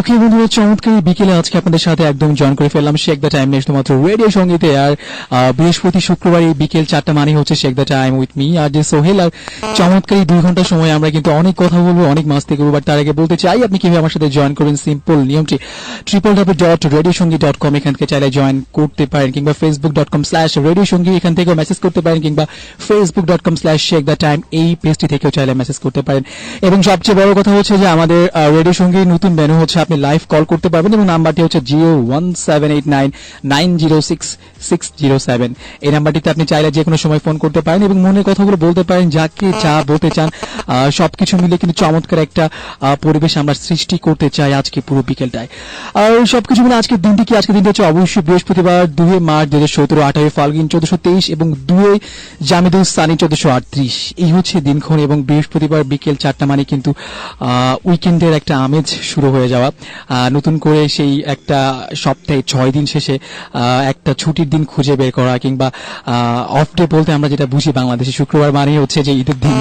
ওকে বন্ধুরা, চমৎকার বিকেলে আজকে আপনাদের সাথে একদম জয়েন করে ফেললাম শেক দ্য টাইম নিয়ে শুধুমাত্র রেডিও সঙ্গীতে। আর বৃহস্পতি শুক্রবার এই বিকেল 4টা মানে হচ্ছে shake the time with me আর যে সোহেল। আর চমৎকার 2 ঘন্টা সময় আমরা কিন্তু অনেক কথা বলবো, অনেক মাস্তি করবো। বাট তার আগে বলতে চাই আপনি কিভাবে আমার সাথে জয়েন করবেন। সিম্পল নিয়মটি www.radiosongi.com এখান থেকে চাইলে জয়েন করতে পারেন, কিংবা facebook.com/radiosongi এখান থেকেও মেসেজ করতে পারেন, কিংবা facebook.com/shekethetime এই পেজটি থেকেও চাইলে মেসেজ করতে পারেন। এবং সবচেয়ে বড় কথা হচ্ছে যে আমাদের রেডিও সঙ্গীর নতুন মেনু হচ্ছে আপনি লাইভ কল করতে পারবেন, এবং নাম্বারটি হচ্ছে 01789906607। এই নাম্বারটিতে আপনি চাইলে যে কোনো সময় ফোন করতে পারেন এবং মনের কথাগুলো বলতে পারেন, যাকে যা বলতে চান। সবকিছু মিলে কিন্তু চমৎকার একটা পরিবেশ আমরা সৃষ্টি করতে চাই আজকে পুরো বিকেলটায়। আর সবকিছু মিলে আজকের দিনটি কি? আজকের দিনটি হচ্ছে অবশ্যই বৃহস্পতিবার, 2 মার্চ 2017, 8 ফাল্গুন 1423 এবং 2 জামিদুল সানি 1438। এই হচ্ছে দিনক্ষণ। এবং বৃহস্পতিবার বিকেল 4টা মানে কিন্তু উইকেন্ডের একটা আমেজ শুরু হয়ে যাওয়া, নতুন করে সেই একটা সপ্তাহে 6 দিন শেষে একটা ছুটির দিন খুঁজে বের করা, কিংবা অফ ডে বলতে আমরা যেটা বুঝি বাংলাদেশে, শুক্রবার মানে হচ্ছে যে ঈদের দিন।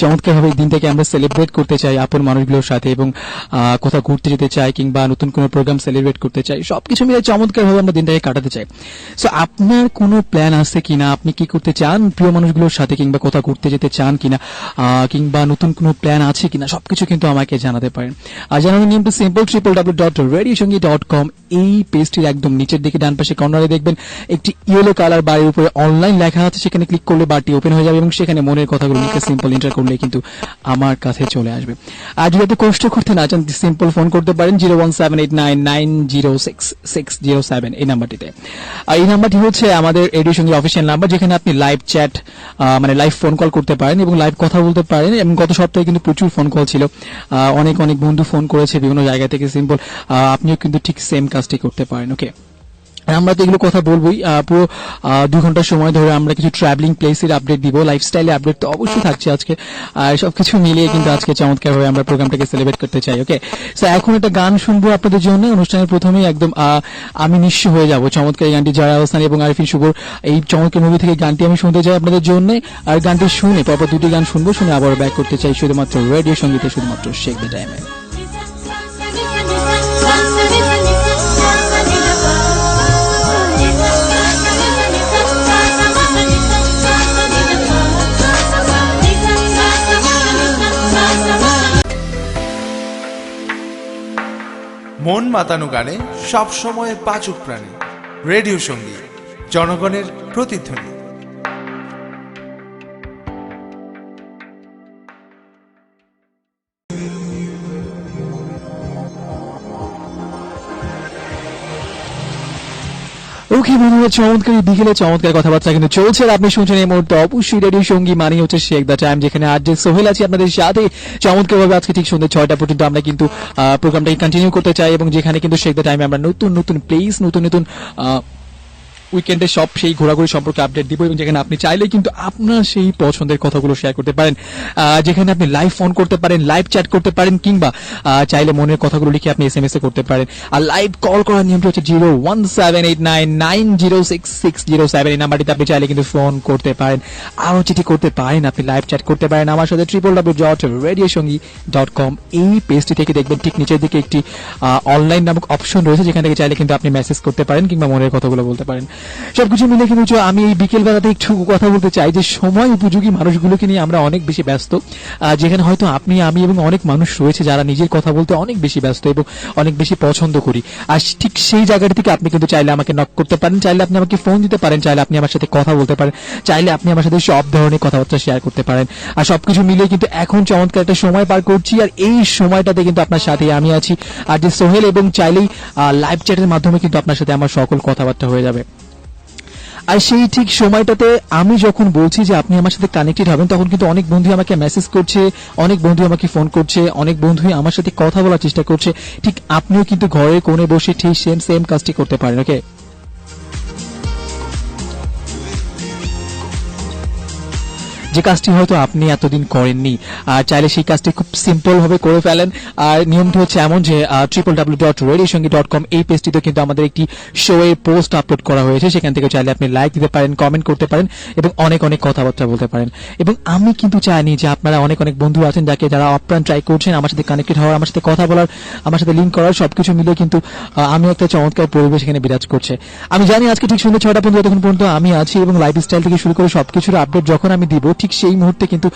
চমৎকার ভাবে এই দিনটাকে আমরা সেলিব্রেট করতে চাই আপন মানুষগুলোর সাথে, এবং কোথাও ঘুরতে যেতে চাই, কিংবা নতুন কোনো প্রোগ্রাম সেলিব্রেট করতে চাই। সবকিছু মিলে চমৎকার ভাবে আমরা দিনটাকে কাটাতে চাই। সো আপনার কোনো প্ল্যান আছে কিনা? আপনি কি করতে চান প্রিয় মানুষগুলোর সাথে, কিংবা কোথাও ঘুরতে যেতে চান কিনা, কিংবা নতুন কোনো প্ল্যান আছে কিনা, সবকিছু কিন্তু আমাকে জানাতে পারেন। আর জানানোর নিয়মটা সিম্পল, www.radiosongi.com এই পেজটির একদম নিচের দিকে ডান পাশে কর্নারে দেখবেন একটি ইয়েলো কালার বারের উপরে অনলাইন লেখা আছে। সেখানে ক্লিক করলে বারটি ওপেন হয়ে যাবে এবং সেখানে মনের কথাগুলো লিখে সিম্পল এন্টার করলে কিন্তু আমার কাছে চলে আসবে। আর যদি আপনি কষ্ট করতে না চান, সিম্পল ফোন করতে পারেন 01789906607 এই নাম্বারটিতে। আর এই নাম্বারটি হচ্ছে আমাদের রেডিও সঙ্গীর অফিসিয়াল নাম্বার, যেখানে আপনি লাইভ চ্যাট মানে লাইভ ফোন কল করতে পারেন এবং লাইভ কথা বলতে পারেন। এবং গত সপ্তাহে কিন্তু প্রচুর ফোন কল ছিল, অনেক বন্ধু ফোন করেছে বিভিন্ন জায়গা থেকে। সিম্পল আপনিও কিন্তু ঠিক সেম কাজটি করতে পারেন। ওকে, আমরা তো এগুলো কথা বলবোই পুরো 2 ঘন্টার সময় ধরে। আমরা কিছু ট্রাভেলিং প্লেসের আপডেট দিব, লাইফস্টাইলের আপডেট তো অবশ্যই থাকছে আজকে। আর সবকিছু মিলিয়ে কিন্তু আজকে চমৎকার ভাবে আমরা প্রোগ্রামটাকে সেলিব্রেট করতে চাই। ওকে, সো এখন একটা গান শুনবো আপনাদের জন্য। অনুষ্ঠানের প্রথমেই একদম আমি নিঃস্ব হয়ে যাব, চমৎকার এই গানটি জয়া আহসান এবং আরিফিন শুভর এই চমৎকার মুভি থেকে গানটি আমি শুনতে চাই আপনাদের জন্য। আর গানটি শুনে পরপর 2টি গান শুনবো, শুনে আবার ব্যাক করতে চাই শুধুমাত্র রেডিও সঙ্গীতে, শুধুমাত্র শেক দ্য টাইমে। মন মাতানো গানে সব সময় পাচক প্রাণী রেডিও সঙ্গী, জনগণের প্রতিধ্বনি। ওকে বন্ধুরা, চমৎকার বিকেলে চমৎকার কথাবার্তা কিন্তু চলছে। আর আপনি শুনছেন এই মুহূর্তে অবশ্যই রেডিও সঙ্গী মানে হচ্ছে শেক দ্য টাইম, যেখানে আর যে সোহেল আছি আপনাদের সাথে চমৎকার ভাবে আজকে ঠিক সন্ধ্যে 6টা পর্যন্ত আমরা কিন্তু প্রোগ্রামটাকে কন্টিনিউ করতে চাই। এবং যেখানে কিন্তু শেক দ্য টাইমে আমরা নতুন প্লেস, নতুন উইকেন্ডে সব সেই ঘোরাঘুরি সম্পর্কে আপডেট দিব, এবং যেখানে আপনি চাইলে কিন্তু আপনার সেই পছন্দের কথাগুলো শেয়ার করতে পারেন, যেখানে আপনি লাইভ ফোন করতে পারেন, লাইভ চ্যাট করতে পারেন, কিংবা চাইলে মনের কথাগুলো লিখে আপনি SMS এ করতে পারেন। আর লাইভ কল করার নিয়মটা হচ্ছে 01789906607 এই নাম্বারটিতে আপনি চাইলে কিন্তু ফোন করতে পারেন, আরো চিঠি করতে পারেন, আপনি লাইভ চ্যাট করতে পারেন আমার সাথে www.radiosongi.com এই পেজটি থেকে দেখবেন ঠিক নিচের দিকে একটি অনলাইন নামক অপশন রয়েছে, যেখান থেকে চাইলে কিন্তু আপনি মেসেজ করতে পারেন, কিংবা মনের কথাগুলো বলতে পারেন। সবকিছু মিলে কিন্তু আমি এই বিকেল বেলাতে একটু কথা বলতে চাই যে সময় উপযোগী মানুষগুলোকে নিয়ে আমরা অনেক বেশি ব্যস্ত, যেখানে হয়তো আপনি, আমি এবং অনেক মানুষ রয়েছে যারা নিজের কথা বলতে অনেক বেশি ব্যস্ত এবং অনেক বেশি পছন্দ করি। আর ঠিক সেই জায়গাটা থেকে আপনি কিন্তু চাইলে আমাকে নক করতে পারেন, চাইলে আপনি আমাকে ফোন দিতে পারেন, চাইলে আপনি আমার সাথে কথা বলতে পারেন, চাইলে আপনি আমার সাথে সব ধরনের কথাবার্তা শেয়ার করতে পারেন। আর সবকিছু মিলে কিন্তু এখন চমৎকার একটা সময় পার করছি, আর এই সময়টাতে কিন্তু আপনার সাথে আমি আছি আর যে সোহেল, এবং চাইলেই লাইভ চ্যাটের মাধ্যমে কিন্তু আপনার সাথে আমার সকল কথাবার্তা হয়ে যাবে। আর সেই ঠিক সময়টাতে আমি যখন বলছি যে আপনি আমার সাথে কানেক্টেড হবেন, তখন কিন্তু অনেক বন্ধু আমাকে মেসেজ করছে, অনেক বন্ধু আমাকে ফোন করছে, অনেক বন্ধুই আমার সাথে কথা বলার চেষ্টা করছে। ঠিক আপনিও কিন্তু ঘরের কোণে বসে ঠিক সেম কাজটি করতে পারেন। ওকে, যে কাজটি হয়তো আপনি এতদিন করেননি, আর চাইলে সেই কাজটি খুব সিম্পল ভাবে করে ফেলেন। আর নিয়মটি হচ্ছে এমন যে www.radiosongi.com এই পেজটিতে কিন্তু আমাদের একটি শো এর পোস্ট আপলোড করা হয়েছে, সেখান থেকে চাইলে আপনি লাইক দিতে পারেন, কমেন্ট করতে পারেন এবং অনেক অনেক কথাবার্তা বলতে পারেন। এবং আমি কিন্তু চাইনি যে আপনারা অনেক অনেক বন্ধু আছেন যারা আপ্রাণ ট্রাই করছেন আমার সাথে কানেক্টেড হওয়ার, আমার সাথে কথা বলার, আমার সাথে লিঙ্ক করার, সবকিছু মিলে কিন্তু আমি একটা চমৎকার পরিবেশ এখানে বিরাজ করছে। আমি জানি আজকে ঠিক সন্ধ্যা 6টা পর্যন্ত যতক্ষণ পর্যন্ত আমি আছি এবং লাইফস্টাইল থেকে শুরু করে সবকিছুর আপডেট যখন আমি দিব, ঠিক সেই মুহূর্তে কিন্তু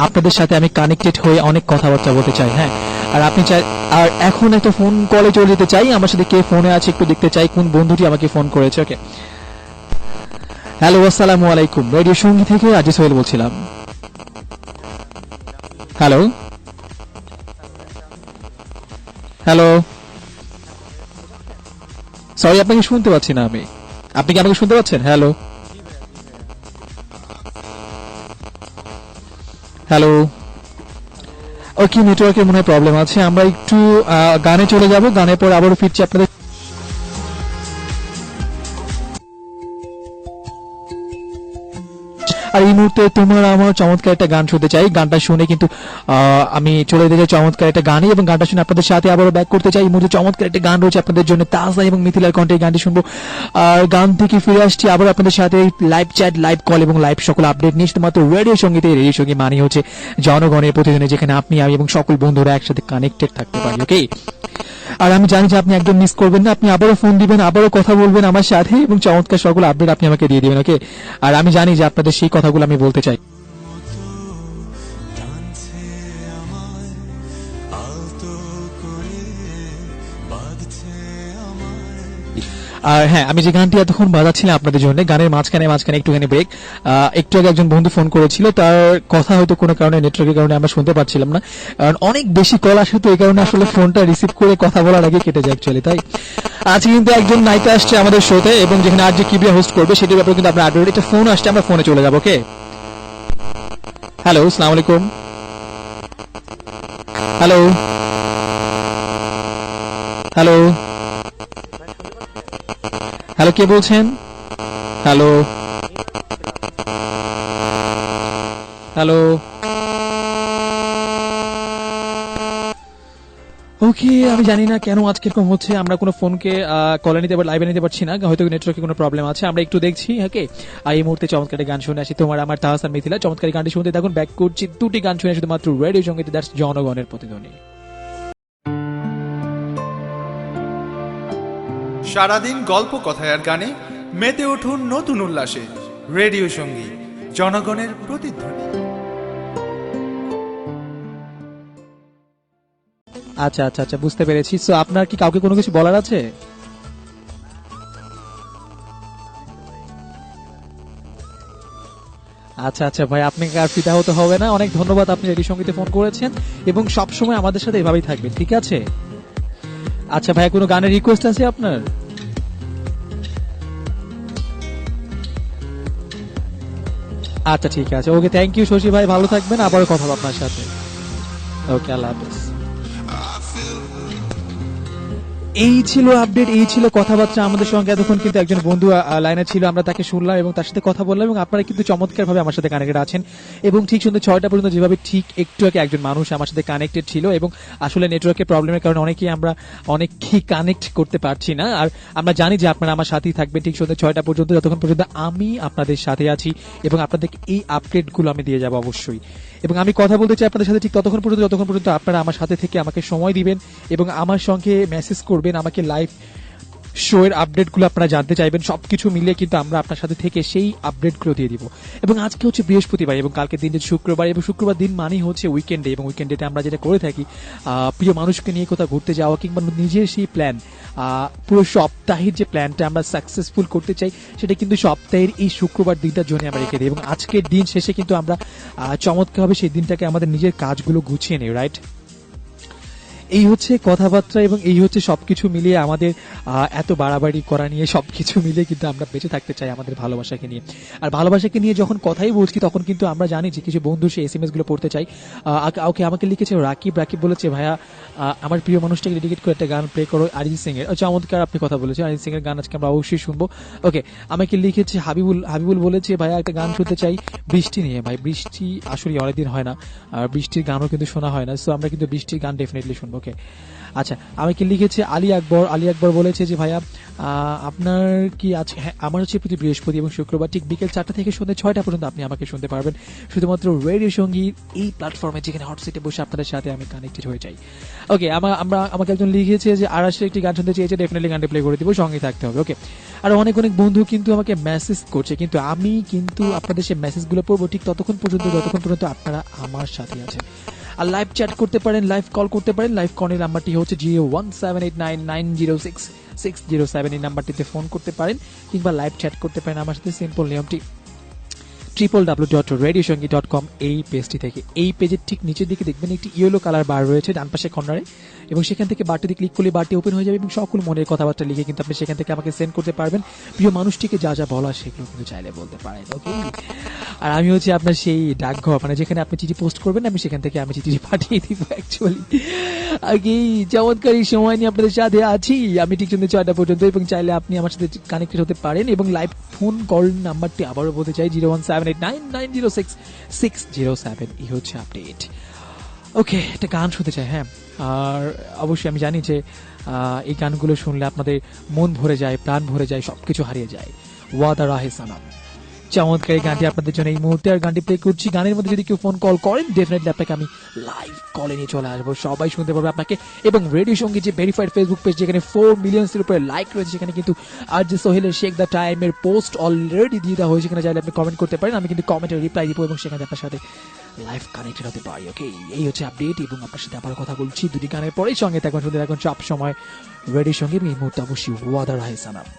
আপনাদের সাথে আমি কানেক্টেড হয়ে অনেক কথাবার্তা বলতে চাই। হ্যাঁ, আর আপনি চাই, আর এখন একটা ফোন কলে চলে যেতে চাই, আমার সাথে কে ফোনে আছে একটু দেখতে চাই, কোন বন্ধুটি আমাকে ফোন করেছে। ওকে, হ্যালো, আসসালামু আলাইকুম, রেডিও সঙ্গী থেকে আজি সোহেল বলছিলাম। হ্যালো হ্যালো, সরি আপনাকে শুনতে পাচ্ছি না আমি, আপনি কি আমাকে শুনতে পাচ্ছেন? হ্যালো হ্যালো, ওকে, নেটওয়ার্কের মনে হয় প্রবলেম আছে। আমরা একটু গানে চলে যাব, গানের পর আবারও ফিরছি আপনাদের। আর এই মুহূর্তে তোমার আমার চমৎকার একটা গান শুনতে চাই, গানটা শুনে কিন্তু আমি চলে যেতে চাই চমৎকার একটা গানে, এবং গানটা শুনে আপনাদের সাথে আবারও ব্যাক করতে চাই। এই মুহূর্তে চমৎকার একটা গান রয়েছে আপনাদের জন্য, তাজা এবং মিথিলার কণ্ঠে গানটি শুনবো। আর গান থেকে ফিরে আসছি আবার আপনাদের সাথে লাইভ চ্যাট, লাইভ কল এবং লাইভ সকল আপডেট নিয়ে শুধুমাত্র রেডিও সঙ্গীতে। রেডিও সঙ্গী মানে হচ্ছে জনগণের প্রতিদিনে, যেখানে আপনি আমি এবং সকল বন্ধুরা একসাথে কানেক্টেড থাকতে পারি। ওকে, আর আমি জানি যে আপনি একদম মিস করবেন না, আপনি আবারও ফোন দিবেন, আবারও কথা বলবেন আমার সাথে এবং চমৎকার সকল আপডেট আপনি আমাকে দিয়ে দিবেন। ওকে, আর আমি জানি যে আপনাদের সেই কথাগুলো আমি বলতে চাই। আর হ্যাঁ, আমি যে গানটি এতক্ষণ বাজাচ্ছিলাম আপনাদের জন্য, গানের মাঝখানে একটুখানি ব্রেক। একটু আগে একজন বন্ধু ফোন করেছিল, তার কথা হয়তো কোনো কারণে নেটওয়ার্কের কারণে আমরা শুনতে পাচ্ছিলাম না, কারণ অনেক বেশি কল আসে, তো এই কারণে আসলে ফোনটা রিসিভ করে কথা বলার আগে কেটে যায় অ্যাকচুয়ালি। তাই আজকে কিন্তু একজন নায়িকা আসছে আমাদের শোতে, এবং যেখানে আজ যে কিবিয়া হোস্ট করবে সেটির ব্যাপারে কিন্তু আপনার আপডেট। একটা ফোন আসছে, আমরা ফোনে চলে যাবো। ওকে, হ্যালো, আসসালামু আলাইকুম। হ্যালো হ্যালো হ্যালো, কে বলছেন? হ্যালো হ্যালো, ওকে, আমি জানি না কেন আজকে এরকম হচ্ছে, আমরা কোনো ফোনকে কলে নিতে বা লাইভে নিতে পারছি না, হয়তো নেটওয়ার্কে কোনো প্রবলেম আছে, আমরা একটু দেখছি। ওকে, আর এই মুহূর্তে চমৎকার গান শুনে আসি, তোমার আমার তাহসান মিথিলা। চমৎকার গানটি শুনতে দেখুন, ব্যাক করছি দুটি গান শুনে শুধুমাত্র রেডিও সঙ্গীতে, দ্যাটস জনগণের প্রতিধ্বনি। সারাদিন গল্প কথায় আর গানে মেতে উঠুন নতুন উল্লাসে। রেডিও সঙ্গী, জনগণের প্রতিধ্বনি। আচ্ছা আচ্ছা আচ্ছা, বুঝতে পেরেছি। সো আপনার কি কাউকে কোনো কিছু বলার আছে? আচ্ছা আচ্ছা ভাই, আপনাকে আর ফিদা হতে হবে না, অনেক ধন্যবাদ, আপনি রেডিও সঙ্গীতে ফোন করেছেন এবং সব সময় আমাদের সাথে এভাবেই থাকবেন, ঠিক আছে? আচ্ছা ভাই, কোনো গানের রিকোয়েস্ট আছে আপনার? আচ্ছা ঠিক আছে, ওকে, থ্যাংক ইউ শশী ভাই, ভালো থাকবেন, আবারও কথা হবে আপনার সাথে। ওকে, আল্লাহ হাফেজ। এই ছিল আপডেট, এই ছিল কথাবার্তা। আমাদের সঙ্গে এতক্ষণ কিন্তু একজন বন্ধু লাইনে ছিল, আমরা তাকে শুনলাম এবং তার সাথে কথা বললাম, এবং আপনারা কিন্তু চমৎকার ভাবে আমার সাথে কানেক্টেড আছেন। এবং ঠিক সন্ধ্যা 6টা পর্যন্ত যেভাবে ঠিক একটু আগে একজন মানুষ আমার সাথে কানেক্টেড ছিল, এবং আসলে নেটওয়ার্কের প্রবলেমের কারণে অনেকেই কানেক্ট করতে পারছি না। আর আমরা জানি যে আপনারা আমার সাথেই থাকবেন ঠিক সন্ধ্যা 6টা পর্যন্ত, যতক্ষণ পর্যন্ত আমি আপনাদের সাথে আছি, এবং আপনাদেরকে এই আপডেটগুলো আমি দিয়ে যাবো অবশ্যই। এবং আমি কথা বলতে চাই আপনাদের সাথে ঠিক ততক্ষণ পর্যন্ত যতক্ষণ পর্যন্ত আপনারা আমার সাথে থেকে আমাকে সময় দিবেন এবং আমার সঙ্গে মেসেজ করবেন, আমাকে লাইভ শো এর আপডেটগুলো আপনারা জানতে চাইবেন। সবকিছু মিলিয়ে কিন্তু আমরা আপনার সাথে থেকে সেই আপডেটগুলো দিয়ে দিব। এবং আজকে হচ্ছে বৃহস্পতিবার এবং কালকে দিন শুক্রবার, এবং শুক্রবার দিন মানেই হচ্ছে উইকেন্ডে, এবং উইকেন্ডেতে আমরা যেটা করে থাকি প্রিয় মানুষকে নিয়ে কোথাও ঘুরতে যাওয়া, কিংবা নিজের সেই প্ল্যান, পুরো সপ্তাহের যে প্ল্যানটা আমরা সাকসেসফুল করতে চাই, সেটা কিন্তু সপ্তাহের এই শুক্রবার দিনটার জন্য আমরা রেখে দিই। এবং আজকের দিন শেষে কিন্তু আমরা চমৎকারভাবে সেই দিনটাকে আমাদের নিজের কাজগুলো গুছিয়ে নিই, রাইট? এই হচ্ছে কথাবার্তা এবং এই হচ্ছে সবকিছু মিলিয়ে আমাদের এত বাড়াবাড়ি করা নিয়ে সবকিছু মিলিয়ে কিন্তু আমরা বেঁচে থাকতে চাই আমাদের ভালোবাসাকে নিয়ে। আর ভালোবাসাকে নিয়ে যখন কথাই বলছি তখন কিন্তু আমরা জানি যে কিছু বন্ধু সে এসএমএস গুলো পড়তে চাই। ওকে আমাকে লিখেছে রাকিব বলেছে ভাইয়া আমার প্রিয় মানুষটাকে ডেডিকেট করে একটা গান প্লে করো অরিজিৎ সিং এর। চমৎকার আপনি কথা বলেছেন, অরিজিৎ সিং এর গান আজকে আমরা অবশ্যই শুনবো। ওকে, আমাকে লিখেছে হাবিবুল বলেছে ভাইয়া একটা গান শুনতে চাই বৃষ্টি নিয়ে। ভাই বৃষ্টি আসলে অনেকদিন হয় না, আর বৃষ্টির গানও কিন্তু শোনা হয় না, সো আমরা কিন্তু বৃষ্টির গান ডেফিনেটলি শুনবো। ওকে, আচ্ছা, আমাকে লিখেছে আলী আকবর বলেছে যে ভাইয়া আপনার কি আছে? হ্যাঁ, আমার হচ্ছে প্রতি বৃহস্পতি এবং শুক্রবার ঠিক বিকেল 4টা থেকে সন্ধ্যে 6টা পর্যন্ত আপনি আমাকে শুনতে পারবেন শুধুমাত্র রেডিও সঙ্গীত এই প্ল্যাটফর্মে, যেখানে হট সিটে বসে আপনাদের সাথে আমি কানেক্টেড হয়ে যাই। ওকে, আমাকে একজন লিখেছে যে আরাশের একটি গান শুনতে চেয়েছে, ডেফিনেটলি গানটা প্লে করে দিব, সঙ্গে থাকতে হবে। ওকে, আর অনেক বন্ধু কিন্তু আমাকে মেসেজ করছে, কিন্তু আমি কিন্তু আপনাদের সেই মেসেজগুলো পড়বো ঠিক যতক্ষণ পর্যন্ত আপনারা আমার সাথে আছেন। আর লাইভ চ্যাট করতে পারেন, লাইভ কল করতে পারেন। লাইভ কলের নাম্বারটি হচ্ছে 01789906607, এই নাম্বারটিতে ফোন করতে পারেন কিংবা লাইভ চ্যাট করতে পারেন আমার সাথে। সিম্পল নিয়মটি www.radioshangi.com এই পেজটি থেকে। এই পেজের ঠিক নিচের দিকে দেখবেন একটি ইয়েলো কালার বার রয়েছে ডান পাশে কর্নারে, এবং সেখান থেকে বারটিতে ক্লিক করলে বারটি ওপেন হয়ে যাবে এবং সকল মনের কথাবার্তা লিখে কিন্তু আপনি সেখান থেকে আমাকে সেন্ড করতে পারবেন। প্রিয় মানুষটিকে যা যা বলা সেগুলো কিন্তু চাইলে বলতে পারেন। ওকে, আর আমি হচ্ছে আপনার সেই ডাকঘর, মানে যেখানে আপনি চিঠি পোস্ট করবেন আমি সেখান থেকে আমি চিঠি পাঠিয়ে দিব অ্যাকচুয়ালি। আগে চমৎকার এই সময় নিয়ে আপনাদের সাথে আছি আমি ঠিক সন্ধ্যে 6টা পর্যন্ত, এবং চাইলে আপনি আমার সাথে কানেক্টেড হতে পারেন। এবং লাইভ ফোন কল নাম্বারটি আবারও বলতে চাই 01789906607, এই হচ্ছে আপডেট। ওকে, একটা গান শুনতে চাই। হ্যাঁ, আর অবশ্যই আমি জানি যে এই গানগুলো শুনলে আপনাদের মন ভরে যায়, প্রাণ ভরে যায়, সবকিছু হারিয়ে যায়। ওয়াদা রাহে সানাম, চমৎকার এই গানটি আপনাদের জন্য এই মুহূর্তে আর গানটি প্লে করছি। গানের মধ্যে যদি কেউ ফোন কল করেন ডেফিনেটলি আপনাকে আমি লাইভ কলে নিয়ে চলে আসবো, সবাই শুনতে পারবে আপনাকে। এবং রেডিও সঙ্গীত যে ভেরিফাইড ফেসবুক পেজ, যেখানে 4 মিলিয়নের উপরে লাইক রয়েছে, সেখানে কিন্তু আর যে সোহেলের শেখ দ্য টাইমের পোস্ট অলরেডি দিয়ে দেওয়া হয়েছে, সেখানে চাইলে আপনি কমেন্ট করতে পারেন, আমি কিন্তু কমেন্টে রিপ্লাই দিব এবং সেখানে আপনার সাথে লাইভ কানেক্টেড হতে পারি। ওকে, এই হচ্ছে আপডেট, এবং আপনার সাথে আবার কথা বলছি দুটি গানের পরেই। সঙ্গে থাকুন, শুনতে থাকুন সব সময় রেডিও সঙ্গীত, এই মুহূর্তে অবশ্যই ওয়াদা রাহে সানাম।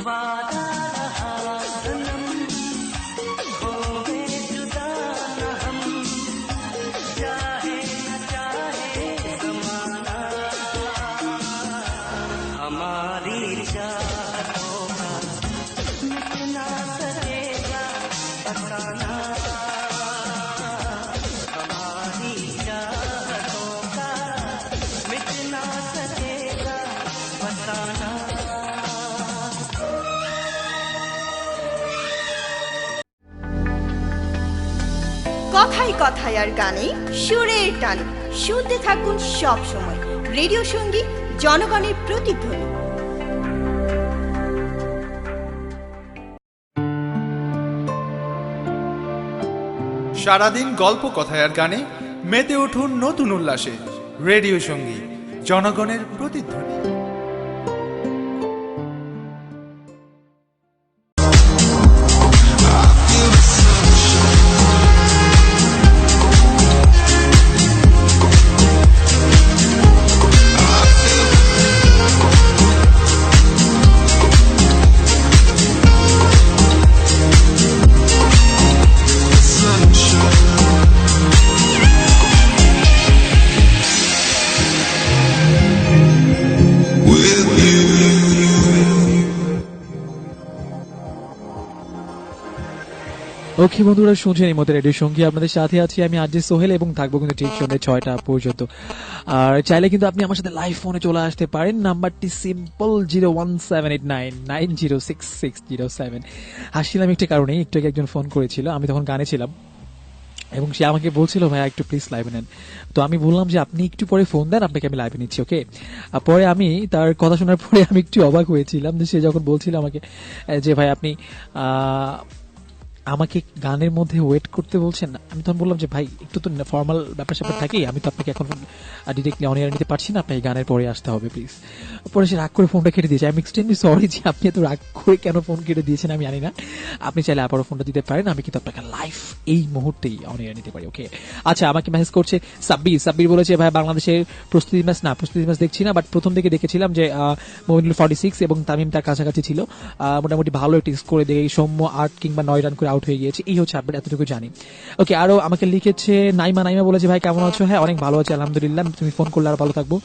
वादा रहा सनम, खोए जुदा न हम, चाहे न चाहे ज़माना, हमारी चाहतों का मिट ना सकेगा फसाना, हमारी चाहतों का मिट ना सकेगा फसाना। কথায় কথায় আর গানে সুরের টানে শুনতে থাকুন সব সময় রেডিও সঙ্গীত, জনগণের প্রতিধ্বনি। সারাদিন গল্প কথায় আর গানে মেতে উঠুন নতুন উল্লাসে। রেডিও সঙ্গীত, জনগণের প্রতিধ্বনি। ওকে বন্ধুরা, শুনছেন এই মতো রেডিও সঙ্গী, আপনাদের সাথে আছি আমি আরজে সোহেল, এবং থাকবো কিন্তু ঠিক সন্ধ্যে 6টা পর্যন্ত। আর চাইলে কিন্তু আপনি আমার সাথে লাইভ ফোনে চলে আসতে পারেন, নাম্বারটি সিম্পল 01789906607। হাসছিলাম একটা কারণে, একটু আগে একজন ফোন করেছিল, আমি তখন গানে ছিলাম এবং সে আমাকে বলছিল ভাইয়া একটু প্লিজ লাইভে নেন। তো আমি বললাম যে আপনি একটু পরে ফোন দেন, আপনাকে আমি লাইভে নিচ্ছি। ওকে, পরে আমি তার কথা শোনার পরে আমি একটু অবাক হয়েছিলাম যে সে যখন বলছিল আমাকে যে ভাই আপনি আমাকে গানের মধ্যে ওয়েট করতে বলছেন। আমি তখন বললাম যে ভাই একটু তো ফর্মাল ব্যাপার স্যাপার থাকেই, আমি তো আপনাকে এখন ডিরেক্টলি অন এয়ার নিতে পারছি না, আপনাকে গানের পরে আসতে হবে প্লিজ। পরে সে রাগ করে ফোনটা কেটে দিয়েছে। আমি এক্সট্রিমলি সরি যে আপনি এত রাগ করে কেন ফোন কেটে দিয়েছেন আমি জানি না। আপনি চাইলে আবারও ফোনটা দিতে পারেন, আমি কিন্তু আপনাকে লাইভ এই মুহূর্তেই অন এয়ার নিতে পারি। ওকে, আচ্ছা আমাকে মেসেজ করছে সাব্বির বলেছে ভাই বাংলাদেশের প্রস্তুতি ম্যাচ দেখছি না, বাট প্রথম দিকে দেখেছিলাম যে মোমিনুল 46 এবং তামিম তার কাছাকাছি ছিল, মোটামুটি ভালো একটি স্কোরে দেখে সৌম্য 8 কিংবা 9 রান করে আউট হয়ে গিয়েছে। এই হচ্ছে আপডেট, এতটুকু জানি। ওকে, আরো আমাকে লিখেছে নাইমা বলেছে ভাই কেমন আছো? হ্যাঁ অনেক ভালো আছে আলহামদুলিল্লাহ, তুমি ফোন করলে আর ভালো থাকবো।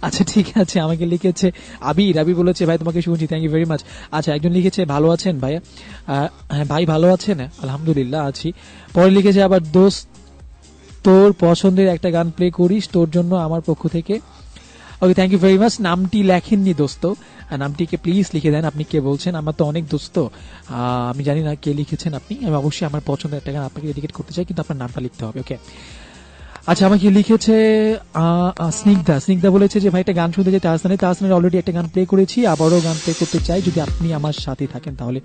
আচ্ছা ঠিক আছে। আমাকে লিখেছে আবির বলেছে ভাই তোমাকে শুনছি, থ্যাংক ইউ ভেরি মাচ। আচ্ছা একজন লিখেছে ভালো আছেন ভাইয়া? হ্যাঁ ভাই ভালো আছেন, আলহামদুলিল্লাহ আছি। পরে লিখেছে আবার দোস্ত তোর পছন্দের একটা গান প্লে করিস তোর জন্য আমার পক্ষ থেকে। Okay thank you very much. নামটি লেখেননি দোস্ত, নামটিকে প্লিজ লিখে দেন। আপনি কে বলছেন? আমার তো অনেক দোস্ত, আমি জানি না কে লিখেছেন আপনি। আমি অবশ্যই আমার পছন্দের একটা গান আপনাকে ডেডিকেট করতে চাই, কিন্তু আপনার নামটা লিখতে হবে। ওকে, আচ্ছা আমাকে লিখেছে স্নিগ্ধা বলেছে যে ভাই একটা গান শুনতে চাই তাহসানের অলরেডি একটা গান প্লে করেছি, আবারও গান প্লে করতে চাই, যদি আপনি আমার সাথে থাকেন তাহলে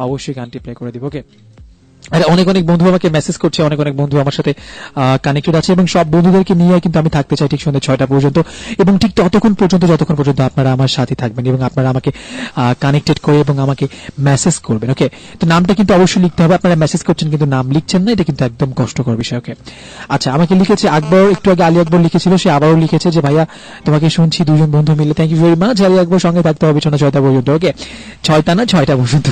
অবশ্যই গানটি প্লে করে দিব। ওকে, আর অনেক বন্ধু আমাকে মেসেজ করছে, অনেক বন্ধু আমার সাথে কানেক্টেড আছে, এবং সব বন্ধুদেরকে নিয়ে কিন্তু আমি থাকতে চাই ঠিক সন্ধ্যা 6টা পর্যন্ত, এবং ঠিক যতক্ষণ পর্যন্ত আপনারা আমার সাথে থাকবেন এবং আপনারা আমাকে কানেক্টেড করে এবং আমাকে মেসেজ করবেন। ওকে, তো নামটা কিন্তু অবশ্যই লিখতে হবে। আপনারা মেসেজ করছেন কিন্তু নাম লিখছেন না, এটা কিন্তু একদম কষ্টকর বিষয়। ওকে, আচ্ছা আমাকে লিখেছে আকবর, একটু আগে আলী আকবর লিখেছিল, সে আবারও লিখেছে যে ভাইয়া তোমাকে শুনছি, দুজন বন্ধু মিলে, thank you very much. Ali Akbar সঙ্গে থাকতে হবে সন্ধ্যা 6টা পর্যন্ত। ওকে, 6টা না 6টা পর্যন্ত।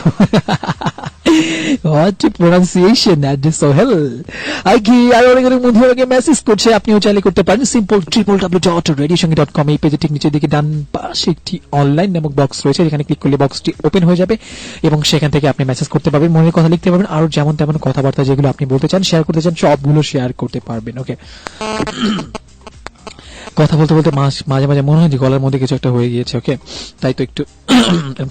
What pronunciation that is so hell. আর অনেক বন্ধু আমাকে মেসেজ করছে, আপনিও চাইলে করতে পারেন। সিম্পল www.radioshangi.com এই পেজে ঠিক নিচের দিকে ডান পাশে একটি অনলাইন নামক বক্স রয়েছে, যেখানে ক্লিক করলে বক্সটি ওপেন হয়ে যাবে এবং সেখান থেকে আপনি মেসেজ করতে পারবেন, মনের কথা লিখতে পারবেন, আর যেমন তেমন কথাবার্তা যেগুলো আপনি বলতে চান, শেয়ার করতে চান, সবগুলো শেয়ার করতে পারবেন। ওকে, কথা বলতে মাঝে মনে হয় যে গলার মধ্যে কিছু একটা হয়ে গিয়েছে। ওকে, তাই তো একটু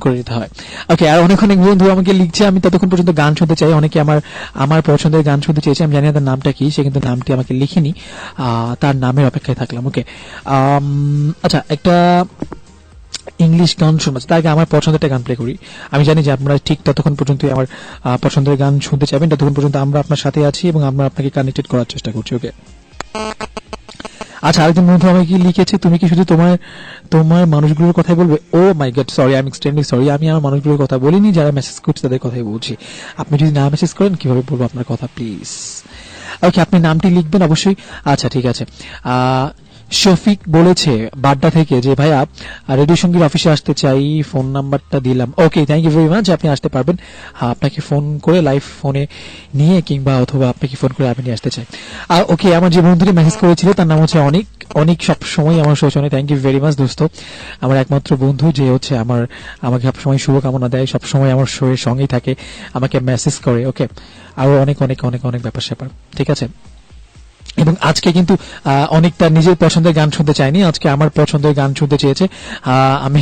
করে দিতে হয়। ওকে, আর অনেক বন্ধু আমাকে লিখছে আমি ততক্ষণ পর্যন্ত গান শুনতে চাই। অনেকে আমার পছন্দের গান শুনতে চেয়েছে, আমি জানি না তার নামটা কি, সে কিন্তু নামটি আমাকে লিখিনি, তার নামের অপেক্ষায় থাকলাম। ওকে, আচ্ছা একটা ইংলিশ গান শুনবো, তার আগে আমার পছন্দের একটা গান প্লে করি। আমি জানি যে আপনারা ঠিক ততক্ষণ পর্যন্ত আমার পছন্দের গান শুনতে চাইবেন, ততক্ষণ পর্যন্ত আমরা আপনার সাথে আছি এবং আমরা আপনাকে কানেক্টেড করার চেষ্টা করছি। ওকে, আচ্ছা আরেকজন বন্ধু আমাকে লিখেছে তুমি কি শুধু তোমার মানুষগুলোর কথাই বলবে? Oh my God, sorry, I am extremely sorry, আমি আমার মানুষগুলোর কথা বলিনি, যারা মেসেজ করছে তাদের কথাই বলছি। আপনি যদি না মেসেজ করেন কিভাবে বলবো আপনার কথা, প্লিজ। ওকে, আপনি নামটি লিখবেন অবশ্যই। আচ্ছা ঠিক আছে। শফিক বলেছে বাড্ডা থেকে যে ভাইয়া রেডিও সঙ্গীর অফিসে আসতে চাই, ফোন নাম্বারটা দিলাম। ওকে, থ্যাংক ইউ ভেরি মাচ, আপনি আসতে পারবেন। আপনাকে ফোন করে লাইভ ফোনে নিয়ে কিংবা অথবা আপনাকে ফোন করে আমি নিয়ে আসতে চাই। আর ওকে, আমার যে বন্ধুটি মেসেজ করেছিল তার নাম হচ্ছে অনেক সব সময় আমার শোষণে, থ্যাংক ইউ ভেরি মাচ দোস্ত, আমার একমাত্র বন্ধু যে হচ্ছে আমাকে সবসময় শুভকামনা দেয়, সবসময় আমার শোয়ের সঙ্গেই থাকে, আমাকে মেসেজ করে। ওকে, আরো অনেক ব্যাপার স্যাপার, ঠিক আছে। এবং আজকে কিন্তু অনেক তার নিজের পছন্দের গান শুনতে চায়নি, আজকে আমার পছন্দের গান শুনতে চেয়েছে। আমি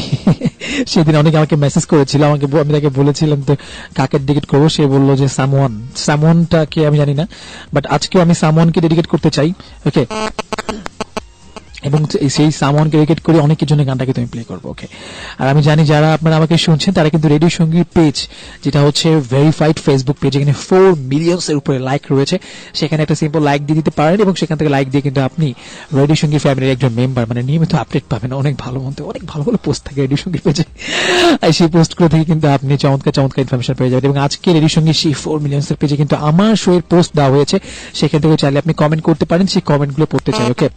সেদিন অনেক আমাকে মেসেজ করেছিল, আমি তাকে বলেছিলাম তো কাকে ডেডিকেট করবো, সে বললো যে সামওয়ানটাকে আমি জানি না, বাট আজকেও আমি সামওয়ানকে ডেডিকেট করতে চাই। ওকে, এবং সেই সামওয়ানকে ডেডিকেট করে অনেকের জন্য গানটাকে তুমি প্লে করবো। ওকে, আর আমি জানি যারা আপনারা আমাকে শুনছেন তারা কিন্তু রেডিও সঙ্গীর পেজ, যেটা হচ্ছে ভেরিফাইড ফেসবুক পেজ, এখানে 4 মিলিয়নসের উপরে লাইক রয়েছে, সেখানে একটা সিম্পল লাইক দিয়ে দিতে পারেন এবং সেখান থেকে লাইক দিয়ে কিন্তু আপনি রেডিও সঙ্গীর ফ্যামিলির একজন মেম্বার, মানে নিয়মিত আপডেট পাবেন। অনেক ভালো ভালো পোস্ট থাকে রেডিও সঙ্গীর পেজে, সেই পোস্টগুলো থেকে কিন্তু আপনি চমৎকার ইনফরমেশন পেয়ে যাবেন। এবং আজকে রেডিও সঙ্গীর সেই 4 মিলিয়নসের পেজে কিন্তু আমার শোয়ের পোস্ট দেওয়া হয়েছে, সেখান থেকে চাইলে আপনি কমেন্ট করতে পারেন, সেই কমেন্টগুলো পড়তে চাই। ওকে,